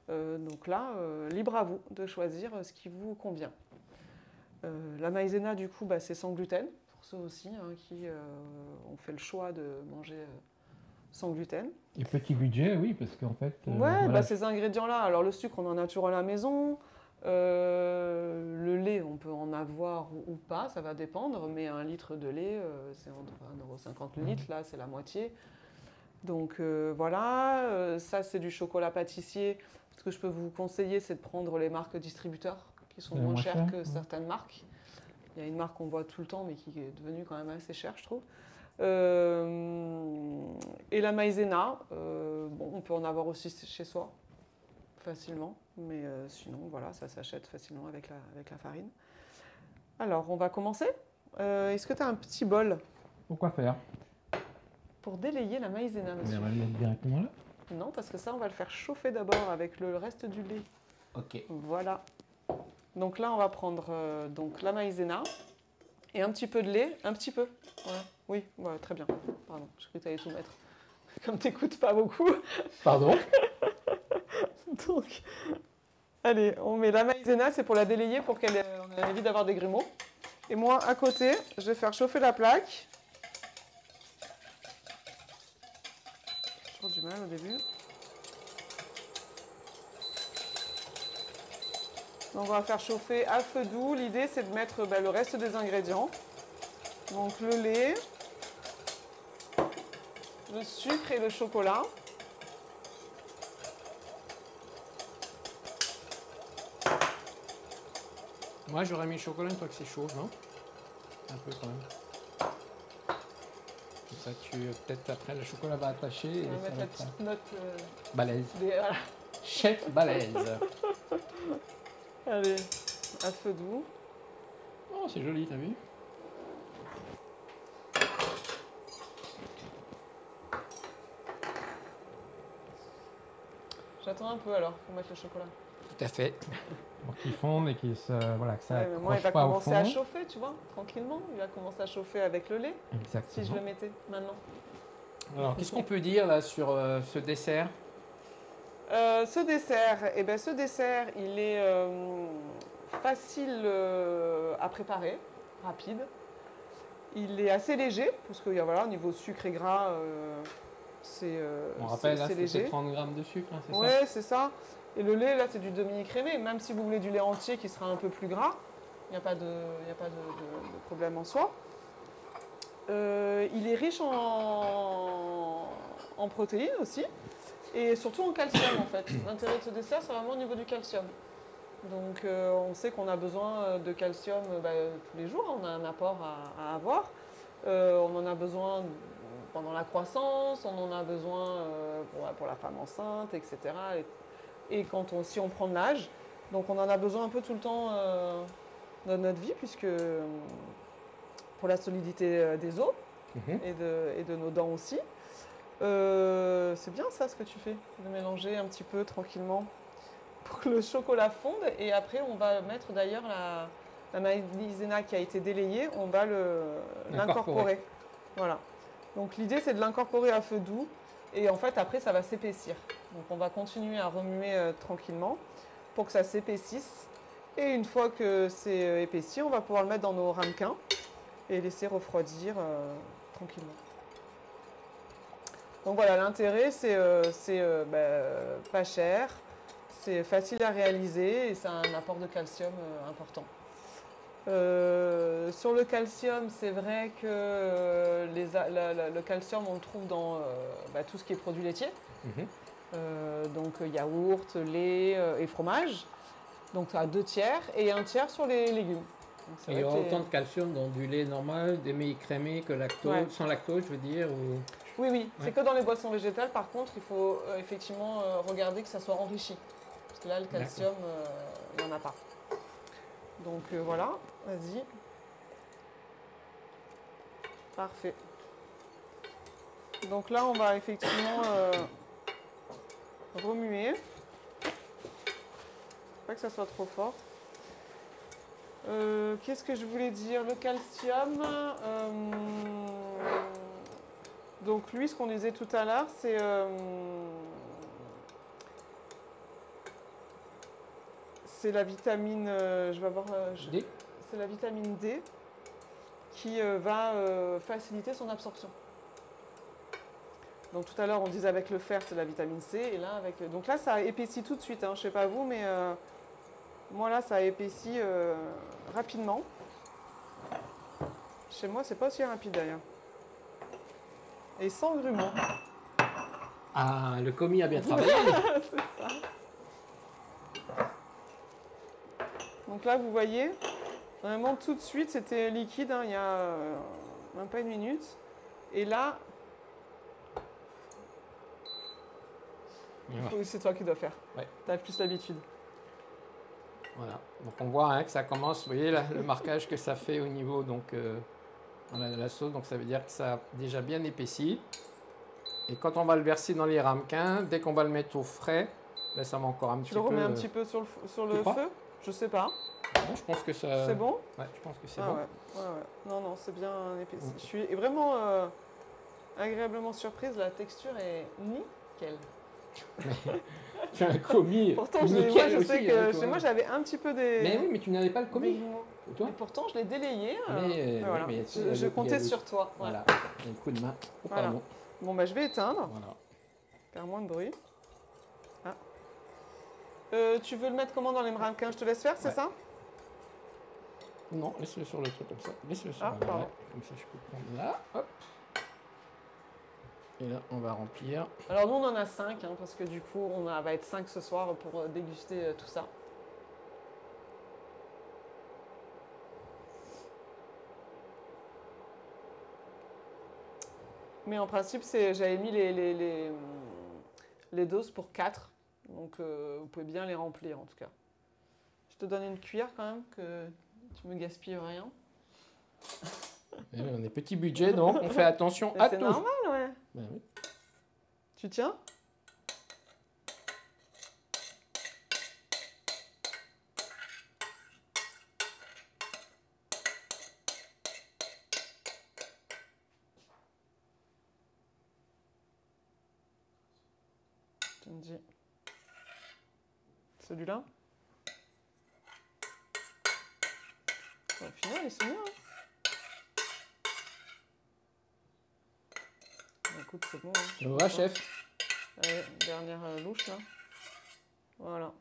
Speaker 2: Donc là, libre à vous de choisir ce qui vous convient. La maïzena, du coup, c'est sans gluten, pour ceux aussi hein, qui ont fait le choix de manger sans gluten.
Speaker 1: Et petit budget, oui, parce qu'en fait...
Speaker 2: Ouais,
Speaker 1: voilà,
Speaker 2: ces ingrédients-là, alors le sucre, on en a toujours à la maison. Le lait, on peut en avoir ou pas, ça va dépendre, mais un litre de lait, c'est entre 1,50 € le litre, là c'est la moitié. Donc voilà, ça c'est du chocolat pâtissier. Ce que je peux vous conseiller, c'est de prendre les marques distributeurs, qui sont moins chères que certaines marques. Il y a une marque qu'on voit tout le temps, mais qui est devenue quand même assez chère, je trouve. Et la maïzena, on peut en avoir aussi chez soi, facilement, mais sinon, voilà, ça s'achète facilement avec la farine. Alors, on va commencer. Est-ce que tu as un petit bol
Speaker 1: Pourquoi faire?
Speaker 2: pour délayer la maïzena, monsieur?
Speaker 1: On va le mettre directement là.
Speaker 2: Non, parce que ça, on va le faire chauffer d'abord avec le reste du lait.
Speaker 1: Ok.
Speaker 2: Voilà. Donc là, on va prendre donc la maïzena et un petit peu de lait, un petit peu. Voilà. Oui, voilà, très bien. Pardon, je croyais que tu allais tout mettre. Comme tu n'écoutes pas beaucoup.
Speaker 1: Pardon.
Speaker 2: Donc, allez, on met la maïzena, c'est pour la délayer, pour qu'elle ait envie d'avoir des grumeaux. Et moi, à côté, je vais faire chauffer la plaque. J'ai toujours du mal au début. Donc, on va faire chauffer à feu doux. L'idée, c'est de mettre le reste des ingrédients. Donc, le lait, le sucre et le chocolat.
Speaker 1: Moi, j'aurais mis le chocolat une fois que c'est chaud, non? Un peu quand même. Comme ça, peut-être après, le chocolat va attacher.
Speaker 2: On va mettre la petite note
Speaker 1: balèze.
Speaker 2: voilà.
Speaker 1: Chef balèze.
Speaker 2: Allez, à feu doux.
Speaker 1: Oh, c'est joli, t'as vu?
Speaker 2: J'attends un peu alors pour mettre le chocolat.
Speaker 1: Tout à fait. Pour qu'ils fondent et que ça
Speaker 2: Moi, il va
Speaker 1: pas
Speaker 2: commencer
Speaker 1: au fond.
Speaker 2: à chauffer, tu vois, tranquillement. Il va commencer à chauffer avec le lait.
Speaker 1: Exactement.
Speaker 2: Si je le mettais maintenant.
Speaker 1: Alors, qu'est-ce qu'on peut dire là sur ce dessert?
Speaker 2: Ce dessert, il est facile à préparer, rapide. Il est assez léger, parce que voilà, au niveau sucre et gras,
Speaker 1: On rappelle, là,
Speaker 2: c'est
Speaker 1: c'est
Speaker 2: léger.
Speaker 1: 30 grammes de sucre, hein, c'est ça?
Speaker 2: Ouais, c'est ça. Et le lait, là, c'est du demi-écrémé. Même si vous voulez du lait entier qui sera un peu plus gras, il n'y a pas de problème en soi. Il est riche en protéines aussi. Et surtout en calcium, en fait. L'intérêt de ce dessert, c'est vraiment au niveau du calcium. Donc, on sait qu'on a besoin de calcium tous les jours. On a un apport à avoir. On en a besoin pendant la croissance, on en a besoin pour la femme enceinte, etc. Et si on prend de l'âge. Donc on en a besoin un peu tout le temps dans notre vie, puisque pour la solidité des os
Speaker 1: Mhm.
Speaker 2: et de nos dents aussi. C'est bien ça ce que tu fais, de mélanger un petit peu tranquillement pour que le chocolat fonde. Et après on va mettre d'ailleurs la maïzena qui a été délayée, on va l'incorporer. Voilà. Donc l'idée c'est de l'incorporer à feu doux et en fait après ça va s'épaissir. Donc on va continuer à remuer tranquillement pour que ça s'épaississe. Et une fois que c'est épaissi, on va pouvoir le mettre dans nos ramequins et laisser refroidir tranquillement. Donc voilà, l'intérêt c'est pas cher, c'est facile à réaliser et ça a un apport de calcium important. Sur le calcium, c'est vrai que le calcium, on le trouve dans tout ce qui est produits laitiers.
Speaker 1: Mhm.
Speaker 2: Donc yaourt, lait et fromage. Donc à 2 tiers et 1 tiers sur les légumes. Donc,
Speaker 1: Il y aura autant de calcium dans du lait normal, des demi-écrémés que lactose,
Speaker 2: Ouais.
Speaker 1: sans lactose, je veux dire. Ou...
Speaker 2: Oui,
Speaker 1: Ouais.
Speaker 2: c'est que dans les boissons végétales. Par contre, il faut effectivement regarder que ça soit enrichi. Parce que là, le calcium, il n'y en a pas. Donc voilà, vas-y. Parfait. Donc là, on va effectivement remuer. Pas que ça soit trop fort. Qu'est-ce que je voulais dire? Le calcium. Donc lui, ce qu'on disait tout à l'heure, c'est la vitamine. Je vais voir.
Speaker 1: D.
Speaker 2: C'est la vitamine D qui va faciliter son absorption. Donc tout à l'heure, on disait avec le fer, c'est la vitamine C. Et là, donc là, ça épaissit tout de suite. Hein. Je ne sais pas vous, mais moi, là, ça épaissit rapidement. Chez moi, c'est pas aussi rapide d'ailleurs. Et sans grumeaux.
Speaker 1: Ah, le commis a bien travaillé.
Speaker 2: C'est ça. Donc là, vous voyez, vraiment tout de suite, c'était liquide, hein, il y a même pas une minute. Et là,
Speaker 1: Voilà.
Speaker 2: c'est toi qui dois faire.
Speaker 1: Ouais.
Speaker 2: Tu as plus l'habitude.
Speaker 1: Voilà. Donc on voit hein, que ça commence, vous voyez là, le marquage que ça fait au niveau donc, la sauce. Donc ça veut dire que ça a déjà bien épaissi. Et quand on va le verser dans les ramequins, dès qu'on va le mettre au frais, là ça va encore un petit peu...
Speaker 2: Tu le remets un petit peu sur le feu? Je sais pas.
Speaker 1: Bon, je pense que ça...
Speaker 2: C'est bon?
Speaker 1: Ouais, je pense que c'est
Speaker 2: Ah
Speaker 1: bon.
Speaker 2: ouais. Non, non, c'est bien épaissi. Je suis vraiment agréablement surprise. La texture est nickel.
Speaker 1: Tu as un commis.
Speaker 2: Pourtant, moi,
Speaker 1: nickel
Speaker 2: je
Speaker 1: aussi,
Speaker 2: sais
Speaker 1: hein,
Speaker 2: que
Speaker 1: toi.
Speaker 2: chez moi, j'avais un petit peu des...
Speaker 1: Mais oui, mais tu n'avais pas le
Speaker 2: des
Speaker 1: commis.
Speaker 2: grumeaux.
Speaker 1: Toi
Speaker 2: Et pourtant, je l'ai délayé.
Speaker 1: mais
Speaker 2: voilà.
Speaker 1: oui, mais
Speaker 2: Je comptais sur toi.
Speaker 1: Voilà, un coup de main. Oh,
Speaker 2: Voilà.
Speaker 1: pardon.
Speaker 2: Bon, bah, je vais éteindre.
Speaker 1: Voilà.
Speaker 2: Faire moins de bruit. Ah. Tu veux le mettre comment dans les ramequins? Je te laisse faire, c'est
Speaker 1: Ouais.
Speaker 2: ça?
Speaker 1: Non, laisse-le sur le truc comme ça. Laisse-le sur
Speaker 2: Ah,
Speaker 1: là,
Speaker 2: pardon.
Speaker 1: comme ça je peux prendre là. Hop. Et là, on va remplir.
Speaker 2: Alors, nous, on en a 5, hein, parce que du coup, va être 5 ce soir pour déguster tout ça. Mais en principe, j'avais mis les doses pour 4. Donc, vous pouvez bien les remplir, en tout cas. Je te donne une cuillère quand même, que tu me gaspilles rien.
Speaker 1: Et on est petit budget, donc on fait attention à tout.
Speaker 2: C'est normal, ouais.
Speaker 1: Ben oui.
Speaker 2: Tu tiens? Tu me dis. Celui-là? Au final, il s'est bien. Hein. Donc écoute, c'est bon. Hein,
Speaker 1: Ça va, chef?
Speaker 2: Allez, dernière louche là. Voilà.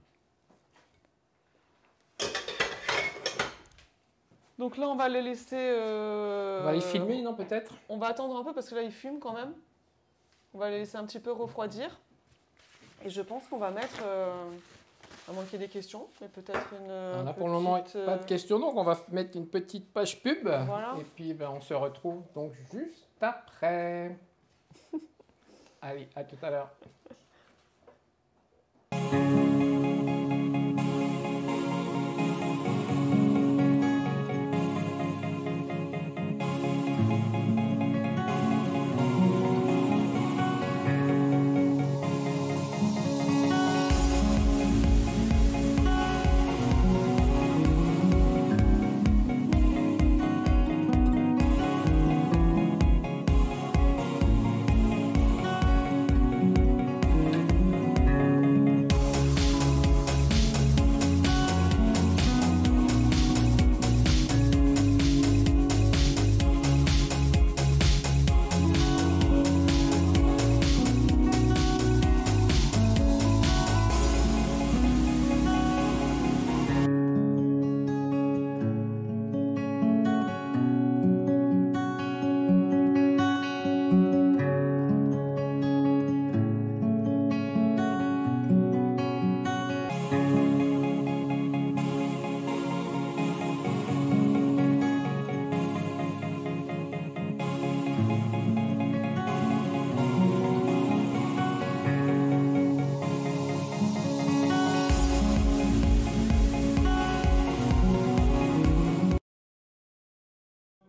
Speaker 2: Donc là, on va les laisser.
Speaker 1: On va les filmer, non, peut-être?
Speaker 2: On va attendre un peu parce que là, ils fument quand même. On va les laisser un petit peu refroidir. Et je pense qu'on va mettre, à moins qu'il y ait des questions, mais peut-être une.
Speaker 1: Là, pour le moment, pas de questions, donc on va mettre une petite page pub.
Speaker 2: Voilà.
Speaker 1: Et puis, ben, on se retrouve donc juste après. Allez, à tout à l'heure.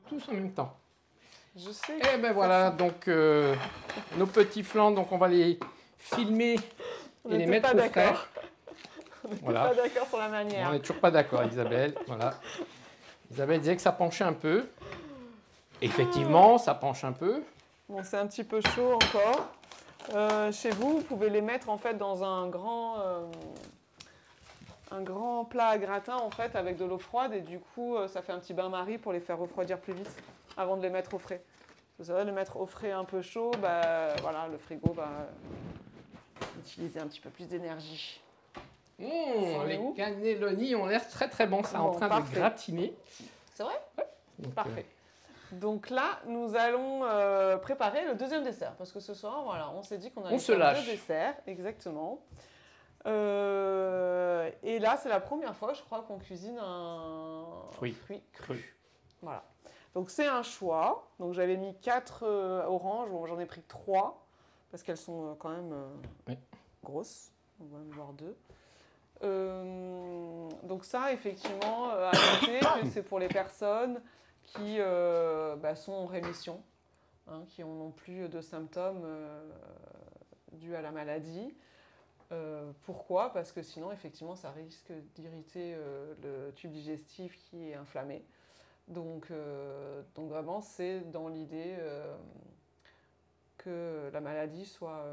Speaker 1: Tous en même temps.
Speaker 2: Je sais.
Speaker 1: Et ben voilà, donc nos petits flancs, donc on va les filmer
Speaker 2: On
Speaker 1: et les
Speaker 2: n'était
Speaker 1: mettre
Speaker 2: pas
Speaker 1: au frais.
Speaker 2: d'accord. On n'était
Speaker 1: Voilà.
Speaker 2: pas d'accord sur la manière.
Speaker 1: On n'est toujours pas d'accord, Isabelle. Voilà. Isabelle disait que ça penchait un peu. Effectivement, ça penche un peu.
Speaker 2: Bon, c'est un petit peu chaud encore. Chez vous, vous pouvez les mettre en fait dans un grand plat à gratin en fait avec de l'eau froide et du coup ça fait un petit bain-marie pour les faire refroidir plus vite avant de les mettre au frais. Vous savez, les mettre au frais un peu chaud, bah voilà, le frigo va utiliser un petit peu plus d'énergie.
Speaker 1: Les cannelloni ont l'air très très bons, ça
Speaker 2: Bon,
Speaker 1: en train
Speaker 2: parfait.
Speaker 1: de gratiner.
Speaker 2: C'est vrai?
Speaker 1: Donc,
Speaker 2: Parfait. Donc là, nous allons préparer le deuxième dessert parce que ce soir, voilà, on s'est dit qu'on allait
Speaker 1: On se
Speaker 2: faire
Speaker 1: lâche.
Speaker 2: deux desserts, exactement. Et là, c'est la première fois, je crois, qu'on cuisine un
Speaker 1: Fruit
Speaker 2: cru. Voilà. Donc c'est un choix. Donc j'avais mis 4 oranges, bon, j'en ai pris 3 parce qu'elles sont quand même
Speaker 1: Oui.
Speaker 2: grosses. On va en voir 2. Donc ça, effectivement, à noter que c'est pour les personnes qui sont en rémission, hein, qui n'ont plus de symptômes dus à la maladie. Pourquoi? Parce que sinon, effectivement, ça risque d'irriter le tube digestif qui est inflammé. Donc vraiment, c'est dans l'idée que la maladie soit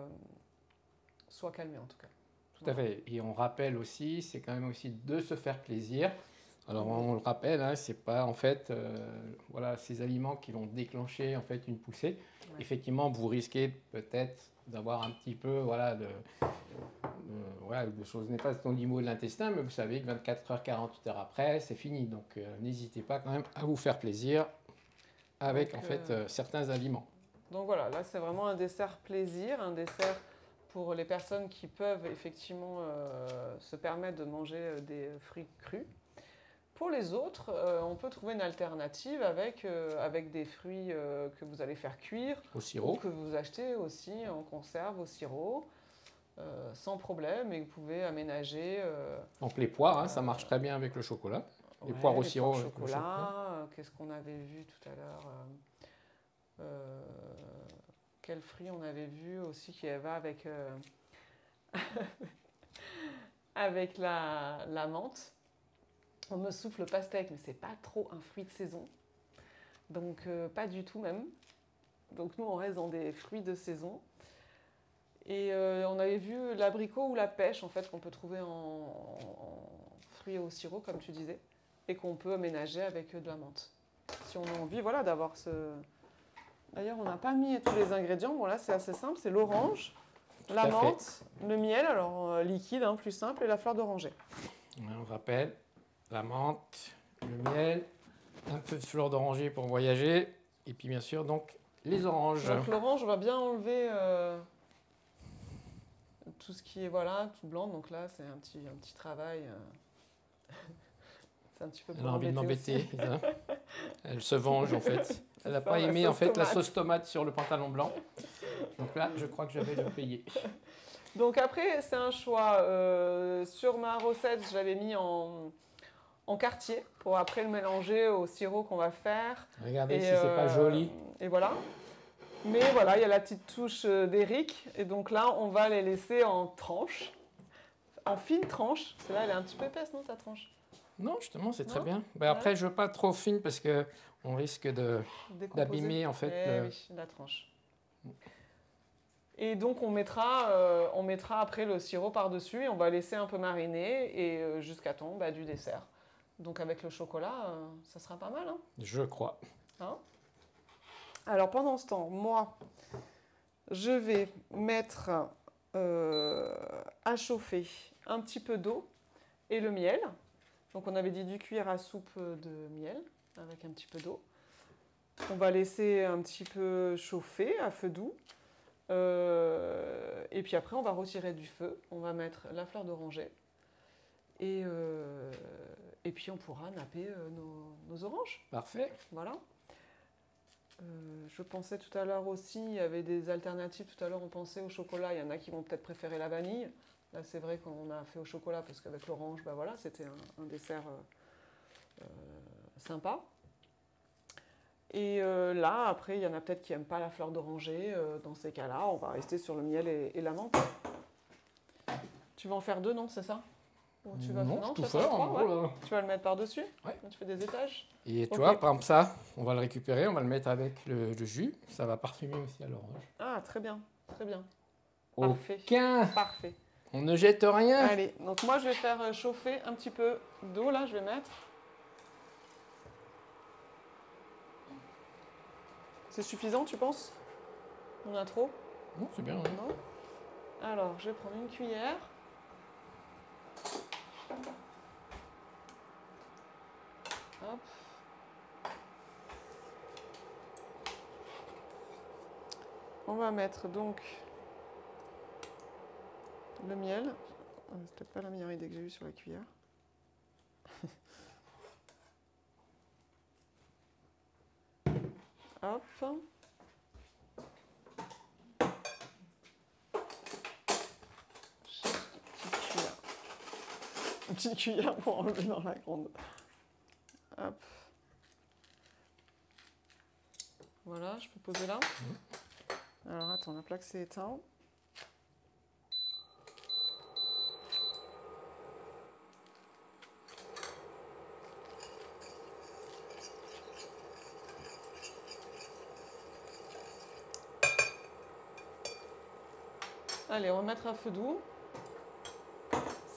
Speaker 2: calmée, en tout cas.
Speaker 1: Tout à fait. Et on rappelle aussi, c'est quand même aussi de se faire plaisir. Alors on le rappelle, hein, c'est pas en fait voilà, ces aliments qui vont déclencher en fait une poussée.
Speaker 2: Ouais.
Speaker 1: Effectivement, vous risquez peut-être d'avoir un petit peu voilà, de choses néfastes au niveau de l'intestin, mais vous savez que 24 heures, 48 heures après, c'est fini. Donc n'hésitez pas quand même à vous faire plaisir avec
Speaker 2: Donc,
Speaker 1: en fait certains aliments.
Speaker 2: Donc voilà, là c'est vraiment un dessert plaisir, un dessert pour les personnes qui peuvent effectivement se permettre de manger des fruits crus. Pour les autres, on peut trouver une alternative avec des fruits que vous allez faire cuire
Speaker 1: Au sirop.
Speaker 2: ou que vous achetez aussi en conserve au sirop, sans problème, et que vous pouvez aménager.
Speaker 1: Donc les poires, hein, ça marche très bien avec le chocolat. Les
Speaker 2: Ouais,
Speaker 1: poires au
Speaker 2: les
Speaker 1: sirop.
Speaker 2: poires au
Speaker 1: avec le
Speaker 2: chocolat. Qu'est-ce qu'on avait vu tout à l'heure quel fruit on avait vu aussi qui va avec, avec la menthe. On me souffle le pastèque, mais c'est pas trop un fruit de saison. Donc pas du tout même. Donc nous on reste dans des fruits de saison. Et on avait vu l'abricot ou la pêche en fait qu'on peut trouver en fruits au sirop comme tu disais et qu'on peut aménager avec de la menthe. Si on a envie voilà d'avoir D'ailleurs, on n'a pas mis tous les ingrédients. Bon, là, c'est assez simple. C'est l'orange, la
Speaker 1: à fait.
Speaker 2: menthe, le miel, alors liquide, hein, plus simple, et la fleur d'oranger.
Speaker 1: On rappelle, la menthe, le miel, un peu de fleur d'oranger pour voyager, et puis bien sûr, donc, les oranges.
Speaker 2: Donc l'orange, on va bien enlever tout ce qui est, voilà, tout blanc. Donc là, c'est un petit travail. C'est un petit peu
Speaker 1: Elle
Speaker 2: pour
Speaker 1: a envie de
Speaker 2: embêter
Speaker 1: m'embêter. Lisa. Elle se venge en fait. Elle n'a
Speaker 2: ça,
Speaker 1: pas
Speaker 2: la
Speaker 1: aimé en
Speaker 2: sauce
Speaker 1: fait la
Speaker 2: tomate.
Speaker 1: sauce tomate sur le pantalon blanc. Donc là, je crois que je vais le payer.
Speaker 2: Donc après, c'est un choix. Sur ma recette, je l'avais mis en quartier pour après le mélanger au sirop qu'on va faire.
Speaker 1: Regardez si c'est pas joli.
Speaker 2: Et voilà. Mais voilà, il y a la petite touche d'Eric. Et donc là, on va les laisser en tranches, en fines tranches. Celle-là, elle est un petit peu épaisse, non, ta tranche?
Speaker 1: Non, justement, c'est très
Speaker 2: Non.
Speaker 1: bien. Ben, après, je veux pas trop fine parce que on risque
Speaker 2: Décomposer.
Speaker 1: d'abîmer en fait.
Speaker 2: Oui, la tranche. Et donc on mettra après le sirop par-dessus et on va laisser un peu mariner et jusqu'à temps du dessert. Donc avec le chocolat, ça sera pas mal, hein,
Speaker 1: Je crois.
Speaker 2: hein. Alors pendant ce temps, moi, je vais mettre à chauffer un petit peu d'eau et le miel. Donc on avait dit 2 cuillères à soupe de miel avec un petit peu d'eau. On va laisser un petit peu chauffer à feu doux. Et puis après, on va retirer du feu. On va mettre la fleur d'oranger. Et puis on pourra napper nos oranges.
Speaker 1: Parfait.
Speaker 2: Voilà. Je pensais tout à l'heure aussi, il y avait des alternatives. Tout à l'heure, on pensait au chocolat. Il y en a qui vont peut-être préférer la vanille. Là, c'est vrai qu'on a fait au chocolat parce qu'avec l'orange, voilà, c'était un dessert sympa. Et là, après, il y en a peut-être qui n'aiment pas la fleur d'oranger. Dans ces cas-là, on va rester sur le miel et la menthe. Tu vas en faire 2, non, c'est ça? Ou tu vas
Speaker 1: Non,
Speaker 2: tu
Speaker 1: je tout
Speaker 2: vas
Speaker 1: faire.
Speaker 2: faire 3,
Speaker 1: En
Speaker 2: ouais.
Speaker 1: gros, là.
Speaker 2: Tu vas le mettre par-dessus?
Speaker 1: Ouais.
Speaker 2: Tu fais des étages?
Speaker 1: Et tu
Speaker 2: Ok.
Speaker 1: vois, par exemple ça, on va le récupérer, on va le mettre avec le jus. Ça va parfumer aussi à l'orange.
Speaker 2: Ah, très bien, très bien. Parfait.
Speaker 1: Aucun.
Speaker 2: Parfait.
Speaker 1: On ne jette rien.
Speaker 2: Allez, donc moi, je vais faire chauffer un petit peu d'eau, là, je vais mettre. C'est suffisant, tu penses? On a trop?
Speaker 1: Non, c'est bien. Hein.
Speaker 2: Non? Alors, je vais prendre une cuillère. Hop. On va mettre donc le miel. C'est peut-être pas la meilleure idée que j'ai eue sur la cuillère. Hop. Une petite cuillère pour enlever dans la grande. Hop. Voilà, je peux poser là. Alors attends, la plaque s'est éteinte. Allez, on va mettre à feu doux.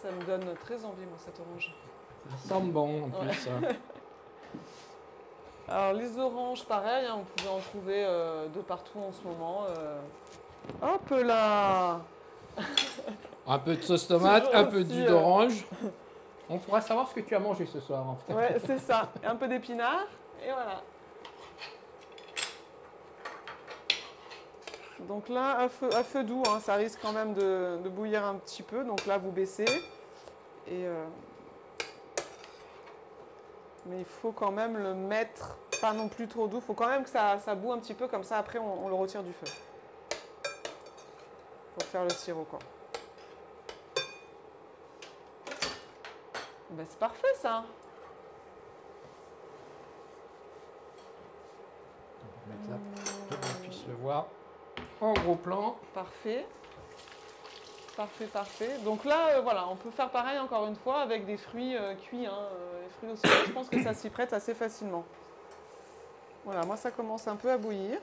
Speaker 2: Ça me donne très envie, moi, cette orange.
Speaker 1: Ça sent bon en plus. Ça.
Speaker 2: Alors, les oranges, pareil, hein, vous pouvez en trouver de partout en ce moment. Hop là!
Speaker 1: Un peu de sauce tomate,
Speaker 2: Toujours
Speaker 1: un peu de
Speaker 2: aussi,
Speaker 1: jus d'orange. On pourra savoir ce que tu as mangé ce soir en fait.
Speaker 2: Ouais, c'est ça. Un peu d'épinards, et voilà. Donc là, à feu doux, hein, ça risque quand même de bouillir un petit peu. Donc là, vous baissez. Mais il faut quand même le mettre pas non plus trop doux. Il faut quand même que ça boue un petit peu, comme ça après on le retire du feu. Pour faire le sirop, quoi. Ben, c'est parfait ça.
Speaker 1: On va mettre là pour que qu'on puisse le voir en gros plan.
Speaker 2: Parfait. Parfait, parfait. Donc là, voilà, on peut faire pareil encore une fois avec des fruits cuits. Hein, les fruits aussi, je pense que ça s'y prête assez facilement. Voilà, moi ça commence un peu à bouillir.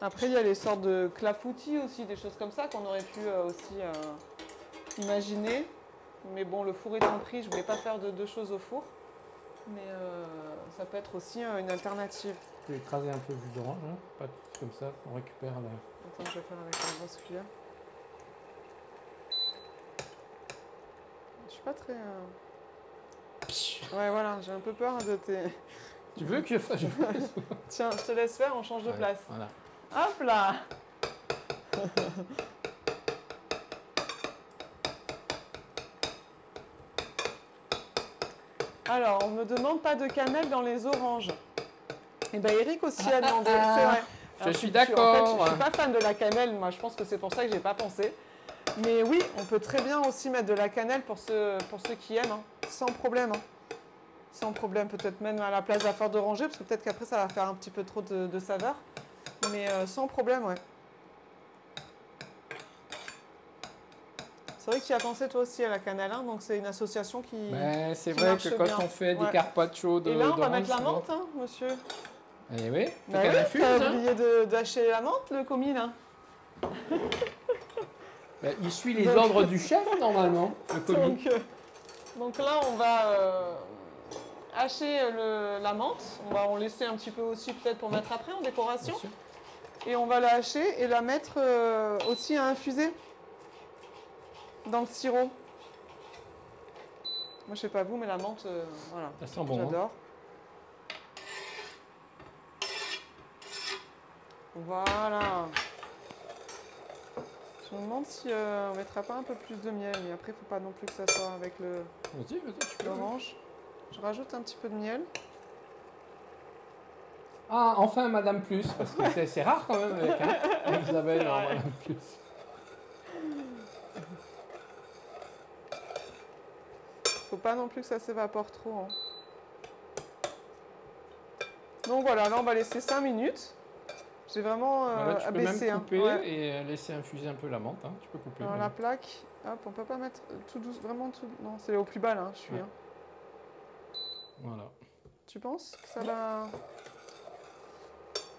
Speaker 2: Après, il y a les sortes de clafoutis aussi, des choses comme ça qu'on aurait pu aussi imaginer. Mais bon, le four étant pris, je voulais pas faire de deux choses au four. Mais ça peut être aussi une alternative.
Speaker 1: Tu peux écraser un peu de jus d'orange, hein, pas tout comme ça, on récupère la...
Speaker 2: Attends, je vais faire avec la grosse cuillère. Je suis pas très... Ouais, voilà, j'ai un peu peur de tes...
Speaker 1: Tu veux que je fasse?
Speaker 2: Tiens, je te laisse faire, on change de place.
Speaker 1: Voilà.
Speaker 2: Hop là. Alors, on me demande pas de cannelle dans les oranges. Et ben Eric aussi a demandé, c'est vrai.
Speaker 1: Je suis
Speaker 2: En
Speaker 1: d'accord.
Speaker 2: fait, je suis pas fan de la cannelle, moi je pense que c'est pour ça que j'ai pas pensé. Mais oui, on peut très bien aussi mettre de la cannelle pour ceux qui aiment, hein. Sans problème. Hein. Sans problème, peut-être même à la place de la fleur d'oranger, parce que peut-être qu'après ça va faire un petit peu trop de saveur. Mais sans problème, ouais. C'est vrai que tu y as pensé toi aussi à la cannelle, hein, donc c'est une association qui.
Speaker 1: Mais c'est
Speaker 2: qui
Speaker 1: vrai
Speaker 2: marche
Speaker 1: que quand
Speaker 2: bien.
Speaker 1: on fait des
Speaker 2: Ouais.
Speaker 1: carpaccio
Speaker 2: Et là, on va
Speaker 1: d'orange,
Speaker 2: mettre la
Speaker 1: souvent-
Speaker 2: menthe, hein, monsieur.
Speaker 1: Eh oui, faut
Speaker 2: Bah
Speaker 1: qu'elle
Speaker 2: oui,
Speaker 1: infuse,
Speaker 2: t'as
Speaker 1: hein.
Speaker 2: oublié d'acheter la menthe, le commis, là.
Speaker 1: Bah, il suit les ordres du chef, normalement, le commis.
Speaker 2: Donc là, on va hacher la menthe. On va en laisser un petit peu aussi peut-être pour mettre après en décoration.
Speaker 1: Bien sûr.
Speaker 2: Et on va la hacher et la mettre aussi à infuser dans le sirop. Moi, je sais pas vous, mais la menthe, voilà,
Speaker 1: Ça sent bon. Hein.
Speaker 2: j'adore. Voilà. Je me demande si on mettra pas un peu plus de miel, mais après, il faut pas non plus que ça soit avec
Speaker 1: Vas-y, tu peux.
Speaker 2: l'orange. Je rajoute un petit peu de miel.
Speaker 1: Ah, enfin Madame Plus, parce que c'est rare quand même avec Isabelle,
Speaker 2: C'est vrai.
Speaker 1: Madame Plus.
Speaker 2: Faut pas non plus que ça s'évapore trop. Hein. Donc voilà, là on va laisser 5 minutes. J'ai vraiment
Speaker 1: Voilà, tu peux
Speaker 2: abaissé.
Speaker 1: même
Speaker 2: Hein.
Speaker 1: couper
Speaker 2: Ouais.
Speaker 1: et laisser infuser un peu la menthe. Hein. Tu peux couper.
Speaker 2: Alors
Speaker 1: voilà.
Speaker 2: la plaque, hop, on peut pas mettre tout douce, vraiment tout. Non, c'est au plus bas là, je suis.
Speaker 1: Ouais.
Speaker 2: Hein.
Speaker 1: Voilà.
Speaker 2: Tu penses que ça va.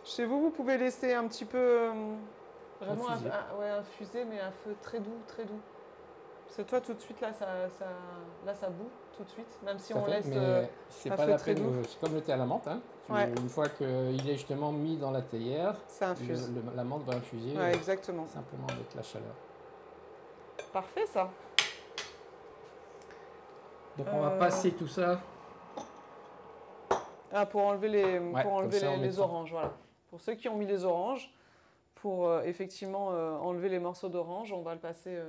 Speaker 2: Chez vous, vous pouvez laisser un petit peu. Vraiment
Speaker 1: Infuser.
Speaker 2: ouais, infuser, mais à feu très doux, très doux. Parce que toi, tout de suite, là, ça bout, tout de suite. Même si
Speaker 1: Tout à
Speaker 2: on
Speaker 1: fait,
Speaker 2: laisse.
Speaker 1: mais c'est
Speaker 2: à
Speaker 1: pas
Speaker 2: feu
Speaker 1: la
Speaker 2: très
Speaker 1: peine.
Speaker 2: doux.
Speaker 1: C'est comme le thé à la menthe. Hein.
Speaker 2: Ouais.
Speaker 1: Une fois qu'il est justement mis dans la théière,
Speaker 2: Ça infuse.
Speaker 1: la menthe va infuser
Speaker 2: Ouais, exactement.
Speaker 1: simplement avec la chaleur.
Speaker 2: Parfait, ça.
Speaker 1: Donc on va passer tout ça.
Speaker 2: Ah, pour enlever les,
Speaker 1: Ouais,
Speaker 2: pour enlever
Speaker 1: comme ça, on
Speaker 2: les
Speaker 1: mettra.
Speaker 2: oranges, voilà. Pour ceux qui ont mis les oranges, pour effectivement enlever les morceaux d'orange, on va le passer.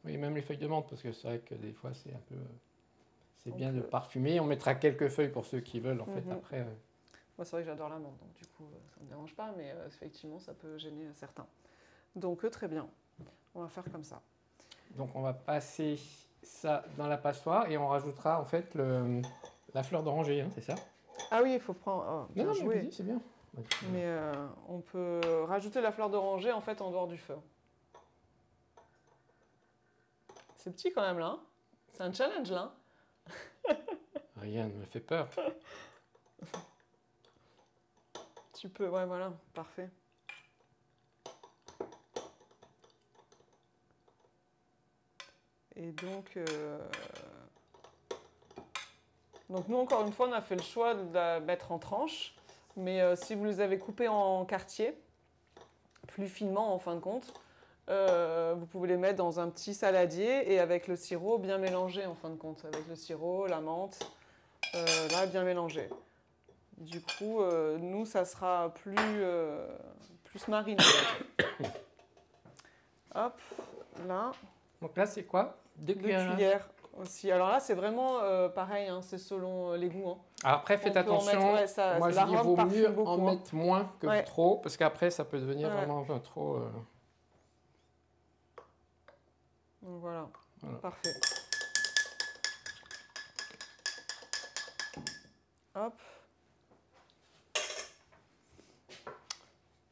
Speaker 1: Oui, même les feuilles de menthe, parce que c'est vrai que des fois c'est un peu. C'est
Speaker 2: On
Speaker 1: bien de
Speaker 2: peut-
Speaker 1: parfumer. On mettra quelques feuilles pour ceux qui veulent en fait
Speaker 2: Mhm.
Speaker 1: après.
Speaker 2: Moi, c'est vrai que j'adore la menthe, donc du coup, ça ne me dérange pas, mais effectivement, ça peut gêner certains. Donc, très bien. On va faire comme ça.
Speaker 1: Donc on va passer ça dans la passoire et on rajoutera en fait la fleur d'oranger, hein, c'est ça?
Speaker 2: Ah oui, il faut prendre. Oh, bien
Speaker 1: Non,
Speaker 2: joué.
Speaker 1: mais vas-y, c'est bien. Ouais.
Speaker 2: Mais on peut rajouter la fleur d'oranger en fait en dehors du feu. C'est petit quand même là. Hein. C'est un challenge là. Hein.
Speaker 1: Rien ne me fait peur.
Speaker 2: Tu peux, ouais, voilà, parfait. Et donc nous, encore une fois, on a fait le choix de la mettre en tranches. Mais si vous les avez coupées en quartiers, plus finement en fin de compte, vous pouvez les mettre dans un petit saladier et avec le sirop bien mélangé en fin de compte. Avec le sirop, la menthe, là, bien mélangé. Du coup, nous, ça sera plus mariné. Hop, là.
Speaker 1: Donc là, c'est quoi? Deux
Speaker 2: 2
Speaker 1: cuillères.
Speaker 2: cuillères aussi. Alors là, c'est vraiment pareil, hein, c'est selon les goûts. Hein.
Speaker 1: Alors après, faites
Speaker 2: On peut en
Speaker 1: attention.
Speaker 2: mettre, ouais, ça-
Speaker 1: Moi, je dis
Speaker 2: l'arôme
Speaker 1: vaut
Speaker 2: parfume
Speaker 1: mieux
Speaker 2: beaucoup,
Speaker 1: en
Speaker 2: hein.
Speaker 1: mettre moins que
Speaker 2: Ouais.
Speaker 1: trop, parce qu'après, ça peut devenir
Speaker 2: Ouais.
Speaker 1: vraiment trop.
Speaker 2: Donc voilà,
Speaker 1: Voilà.
Speaker 2: parfait. Hop.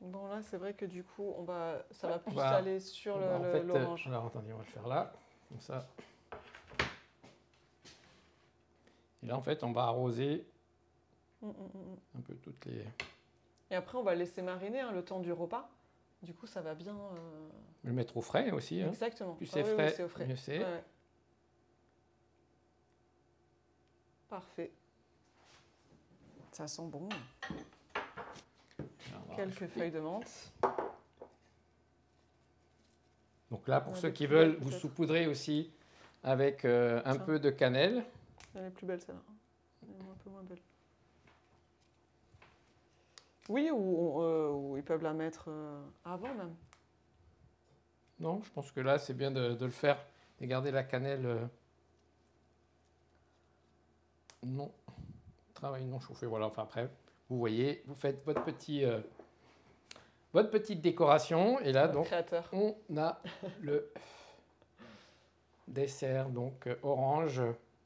Speaker 2: Bon là, c'est vrai que du coup, ça va plus
Speaker 1: va-
Speaker 2: aller sur
Speaker 1: En fait,
Speaker 2: l'orange.
Speaker 1: alors attendez, on va le faire là, comme ça. Et là, en fait, on va arroser un peu toutes les.
Speaker 2: Et après, on va laisser mariner hein, le temps du repas. Du coup, ça va bien.
Speaker 1: Le mettre au frais aussi. Hein.
Speaker 2: Exactement.
Speaker 1: Plus
Speaker 2: Ah
Speaker 1: c'est
Speaker 2: oui, oui,
Speaker 1: frais,
Speaker 2: c'est au frais.
Speaker 1: mieux c'est.
Speaker 2: Ouais. Parfait. Ça sent bon.
Speaker 1: Alors, on va
Speaker 2: Quelques
Speaker 1: rajouter.
Speaker 2: feuilles de menthe.
Speaker 1: Donc là, pour
Speaker 2: Ouais,
Speaker 1: ceux
Speaker 2: des
Speaker 1: qui
Speaker 2: plus
Speaker 1: veulent,
Speaker 2: belles,
Speaker 1: vous
Speaker 2: peut-être.
Speaker 1: saupoudrez aussi avec un
Speaker 2: Tiens.
Speaker 1: peu de cannelle.
Speaker 2: Elle est plus belle celle-là. Elle est un peu moins belle. Oui, ou ils peuvent la mettre avant même.
Speaker 1: Non, je pense que là, c'est bien de le faire, de garder la cannelle non travail non chauffé. Voilà, enfin après, vous voyez, vous faites votre petite décoration. Et là, donc,
Speaker 2: Créateur.
Speaker 1: on a le dessert, donc orange.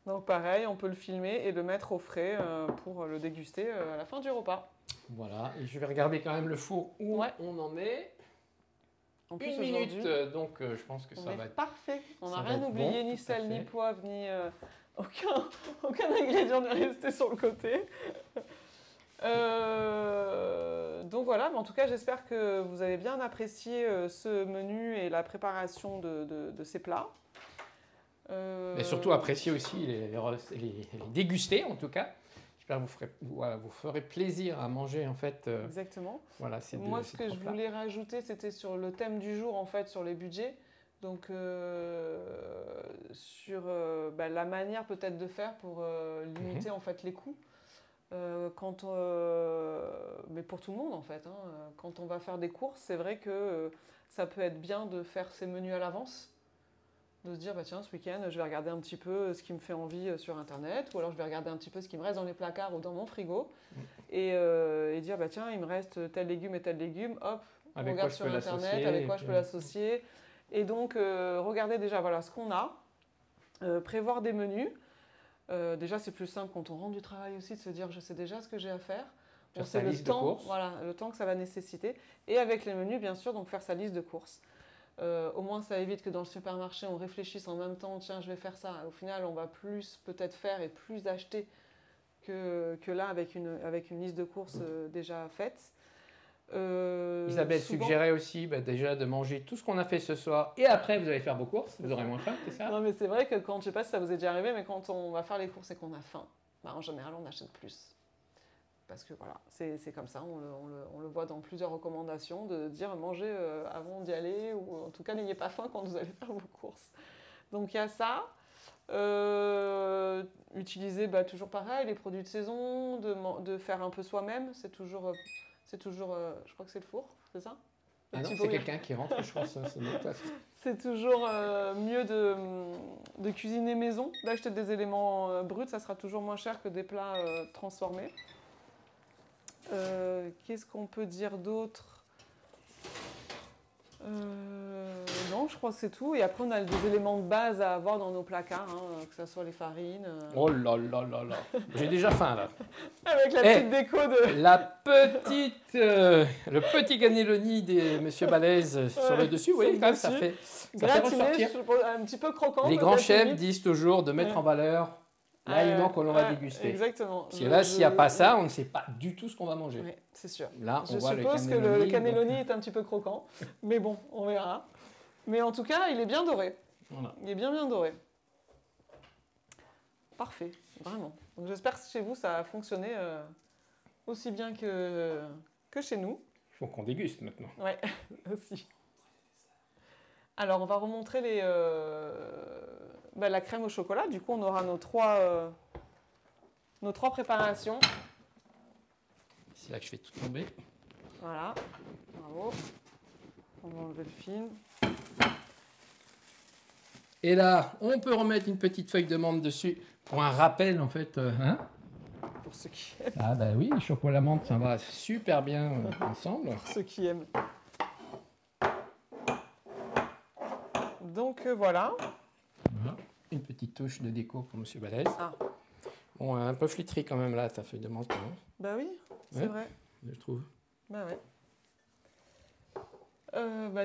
Speaker 2: Donc pareil, on peut le filmer et le mettre au frais pour le déguster à la fin du repas.
Speaker 1: Voilà, et je vais regarder quand même le four où
Speaker 2: Ouais.
Speaker 1: on en est.
Speaker 2: En plus,
Speaker 1: Une minute,
Speaker 2: aujourd'hui,
Speaker 1: donc je pense que
Speaker 2: on
Speaker 1: ça
Speaker 2: est
Speaker 1: va être...
Speaker 2: parfait. On
Speaker 1: ça
Speaker 2: n'a
Speaker 1: va
Speaker 2: rien
Speaker 1: être
Speaker 2: oublié,
Speaker 1: bon,
Speaker 2: ni
Speaker 1: tout à
Speaker 2: sel, ni
Speaker 1: fait.
Speaker 2: poivre, ni aucun ingrédient n'est resté sur le côté. Donc voilà, mais en tout cas, j'espère que vous avez bien apprécié ce menu et la préparation de ces plats.
Speaker 1: Mais surtout apprécier aussi les déguster en tout cas. J'espère que vous ferez plaisir à manger en fait.
Speaker 2: Exactement.
Speaker 1: Voilà, ces
Speaker 2: Moi,
Speaker 1: deux,
Speaker 2: ce
Speaker 1: ces
Speaker 2: que
Speaker 1: trois
Speaker 2: je
Speaker 1: plats.
Speaker 2: voulais rajouter, c'était sur le thème du jour, en fait, sur les budgets. Donc, sur la manière peut-être de faire pour limiter en fait les coûts. Mais pour tout le monde en fait, hein. Quand on va faire des courses, c'est vrai que ça peut être bien de faire ses menus à l'avance. De se dire, bah tiens, ce week-end, je vais regarder un petit peu ce qui me fait envie sur Internet, ou alors je vais regarder un petit peu ce qui me reste dans les placards ou dans mon frigo, et dire, bah tiens, il me reste tel légume et tel légume, hop, on
Speaker 1: Avec
Speaker 2: regarde
Speaker 1: quoi je
Speaker 2: sur
Speaker 1: peux
Speaker 2: Internet,
Speaker 1: l'associer,
Speaker 2: avec
Speaker 1: et
Speaker 2: quoi
Speaker 1: puis,
Speaker 2: je peux l'associer. Et donc, regardez déjà voilà, ce qu'on a, prévoir des menus. Déjà, c'est plus simple quand on rentre du travail aussi de se dire, je sais déjà ce que j'ai à faire.
Speaker 1: Faire
Speaker 2: On
Speaker 1: sa
Speaker 2: sait le
Speaker 1: liste de
Speaker 2: temps,
Speaker 1: courses.
Speaker 2: voilà, le temps que ça va nécessiter. Et avec les menus, bien sûr, donc faire sa liste de courses. Au moins, ça évite que dans le supermarché, on réfléchisse en même temps, tiens, je vais faire ça. Au final, on va plus peut-être faire et plus acheter que là avec une liste de courses déjà faite.
Speaker 1: Isabelle
Speaker 2: Souvent...
Speaker 1: suggérait aussi déjà de manger tout ce qu'on a fait ce soir et après vous allez faire vos courses, vous aurez moins faim, c'est ça?
Speaker 2: Non, mais c'est vrai que quand, je sais pas si ça vous est déjà arrivé, mais quand on va faire les courses et qu'on a faim, bah, en général, on achète plus. Parce que voilà, c'est comme ça, on le voit dans plusieurs recommandations, de dire mangez avant d'y aller, ou en tout cas n'ayez pas faim quand vous allez faire vos courses. Donc il y a ça. Utiliser toujours pareil, les produits de saison, de faire un peu soi-même, c'est toujours je crois que c'est le four, c'est ça?
Speaker 1: Ah non, c'est quelqu'un qui rentre, je pense.
Speaker 2: C'est toujours mieux de cuisiner maison, d'acheter des éléments bruts, ça sera toujours moins cher que des plats transformés. Qu'est-ce qu'on peut dire d'autre? Non, je crois que c'est tout. Et après, on a des éléments de base à avoir dans nos placards, hein, que ce soit les farines.
Speaker 1: Oh là là là là, j'ai déjà faim là.
Speaker 2: Avec la petite déco de...
Speaker 1: Le petit cannelloni de Monsieur Balèze sur le dessus, oui, quand même, ça fait ressortir.
Speaker 2: Un petit peu croquant.
Speaker 1: Les grands chefs disent toujours de mettre en valeur l'aliment que l'on va déguster.
Speaker 2: Exactement.
Speaker 1: Parce que là, s'il n'y a pas ça, on ne sait pas du tout ce qu'on va manger.
Speaker 2: Oui, c'est sûr.
Speaker 1: Là, on
Speaker 2: Je
Speaker 1: voit
Speaker 2: suppose que le cannelloni est un petit peu croquant, mais bon, on verra. Mais en tout cas, il est bien doré.
Speaker 1: Voilà.
Speaker 2: Il est bien doré. Parfait, vraiment. Donc j'espère que chez vous, ça a fonctionné aussi bien que chez nous.
Speaker 1: Il faut qu'on déguste maintenant.
Speaker 2: Ouais, aussi. Alors, on va remontrer la crème au chocolat. Du coup, on aura nos trois préparations.
Speaker 1: C'est là que je fais tout tomber.
Speaker 2: Voilà, bravo. On va enlever le film.
Speaker 1: Et là, on peut remettre une petite feuille de menthe dessus pour un rappel en fait.
Speaker 2: Pour ceux qui aiment.
Speaker 1: Ah bah oui, le chocolat menthe, ça va super bien ensemble.
Speaker 2: Pour ceux qui aiment. Donc voilà.
Speaker 1: Une petite touche de déco pour Monsieur Balèze.
Speaker 2: Ah.
Speaker 1: Bon, un peu flétrie quand même là, ta feuille de menthe. Hein,
Speaker 2: Bah oui, c'est
Speaker 1: Ouais.
Speaker 2: vrai.
Speaker 1: je trouve.
Speaker 2: Bah ouais.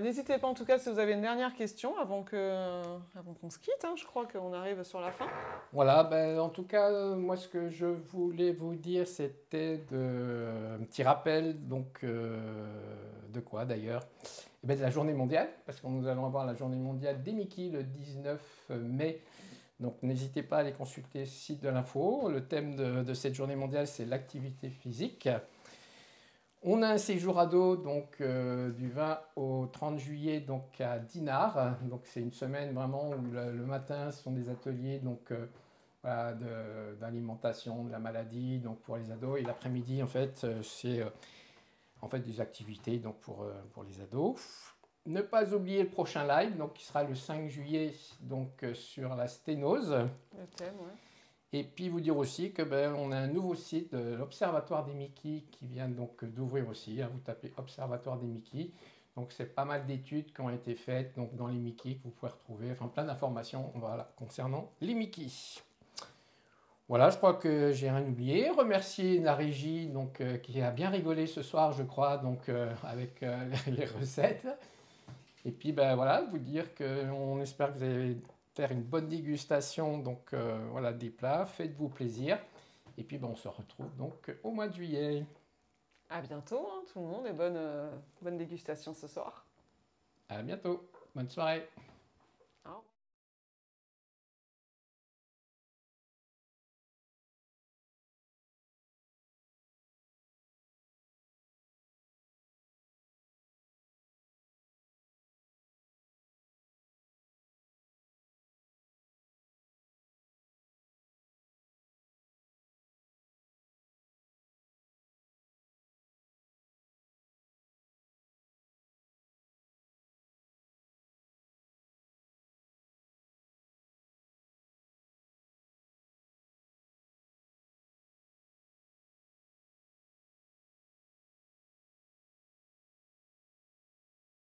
Speaker 2: N'hésitez pas en tout cas si vous avez une dernière question avant qu'on se quitte. Hein, je crois qu'on arrive sur la fin.
Speaker 1: Voilà, en tout cas, moi ce que je voulais vous dire, c'était un petit rappel, donc de quoi d'ailleurs? De la journée mondiale, parce que nous allons avoir la journée mondiale des Mickey le 19 mai Donc n'hésitez pas à aller consulter le site de l'info. Le thème de cette journée mondiale, c'est l'activité physique. On a un séjour ado donc du 20 au 30 juillet donc à Dinard. Donc c'est une semaine vraiment où le matin ce sont des ateliers donc voilà, d'alimentation, de la maladie donc pour les ados et l'après-midi en fait c'est en fait des activités donc pour les ados. Ne pas oublier le prochain live donc qui sera le 5 juillet donc sur la sténose.
Speaker 2: Le thème, ouais.
Speaker 1: Et puis vous dire aussi que ben, on a un nouveau site de l'Observatoire des Mickey qui vient donc d'ouvrir aussi. Hein. Vous tapez Observatoire des Mickey. Donc c'est pas mal d'études qui ont été faites donc, dans les Mickey que vous pouvez retrouver. Enfin plein d'informations voilà, concernant les Mickey. Voilà, je crois que j'ai rien oublié. Remercier la régie donc, qui a bien rigolé ce soir, je crois, donc, avec les recettes. Et puis ben, voilà, vous dire qu'on espère que vous allez faire une bonne dégustation donc, voilà, des plats. Faites-vous plaisir. Et puis ben, on se retrouve donc au mois de juillet.
Speaker 2: À bientôt, hein, tout le monde, et bonne dégustation ce soir.
Speaker 1: À bientôt. Bonne soirée.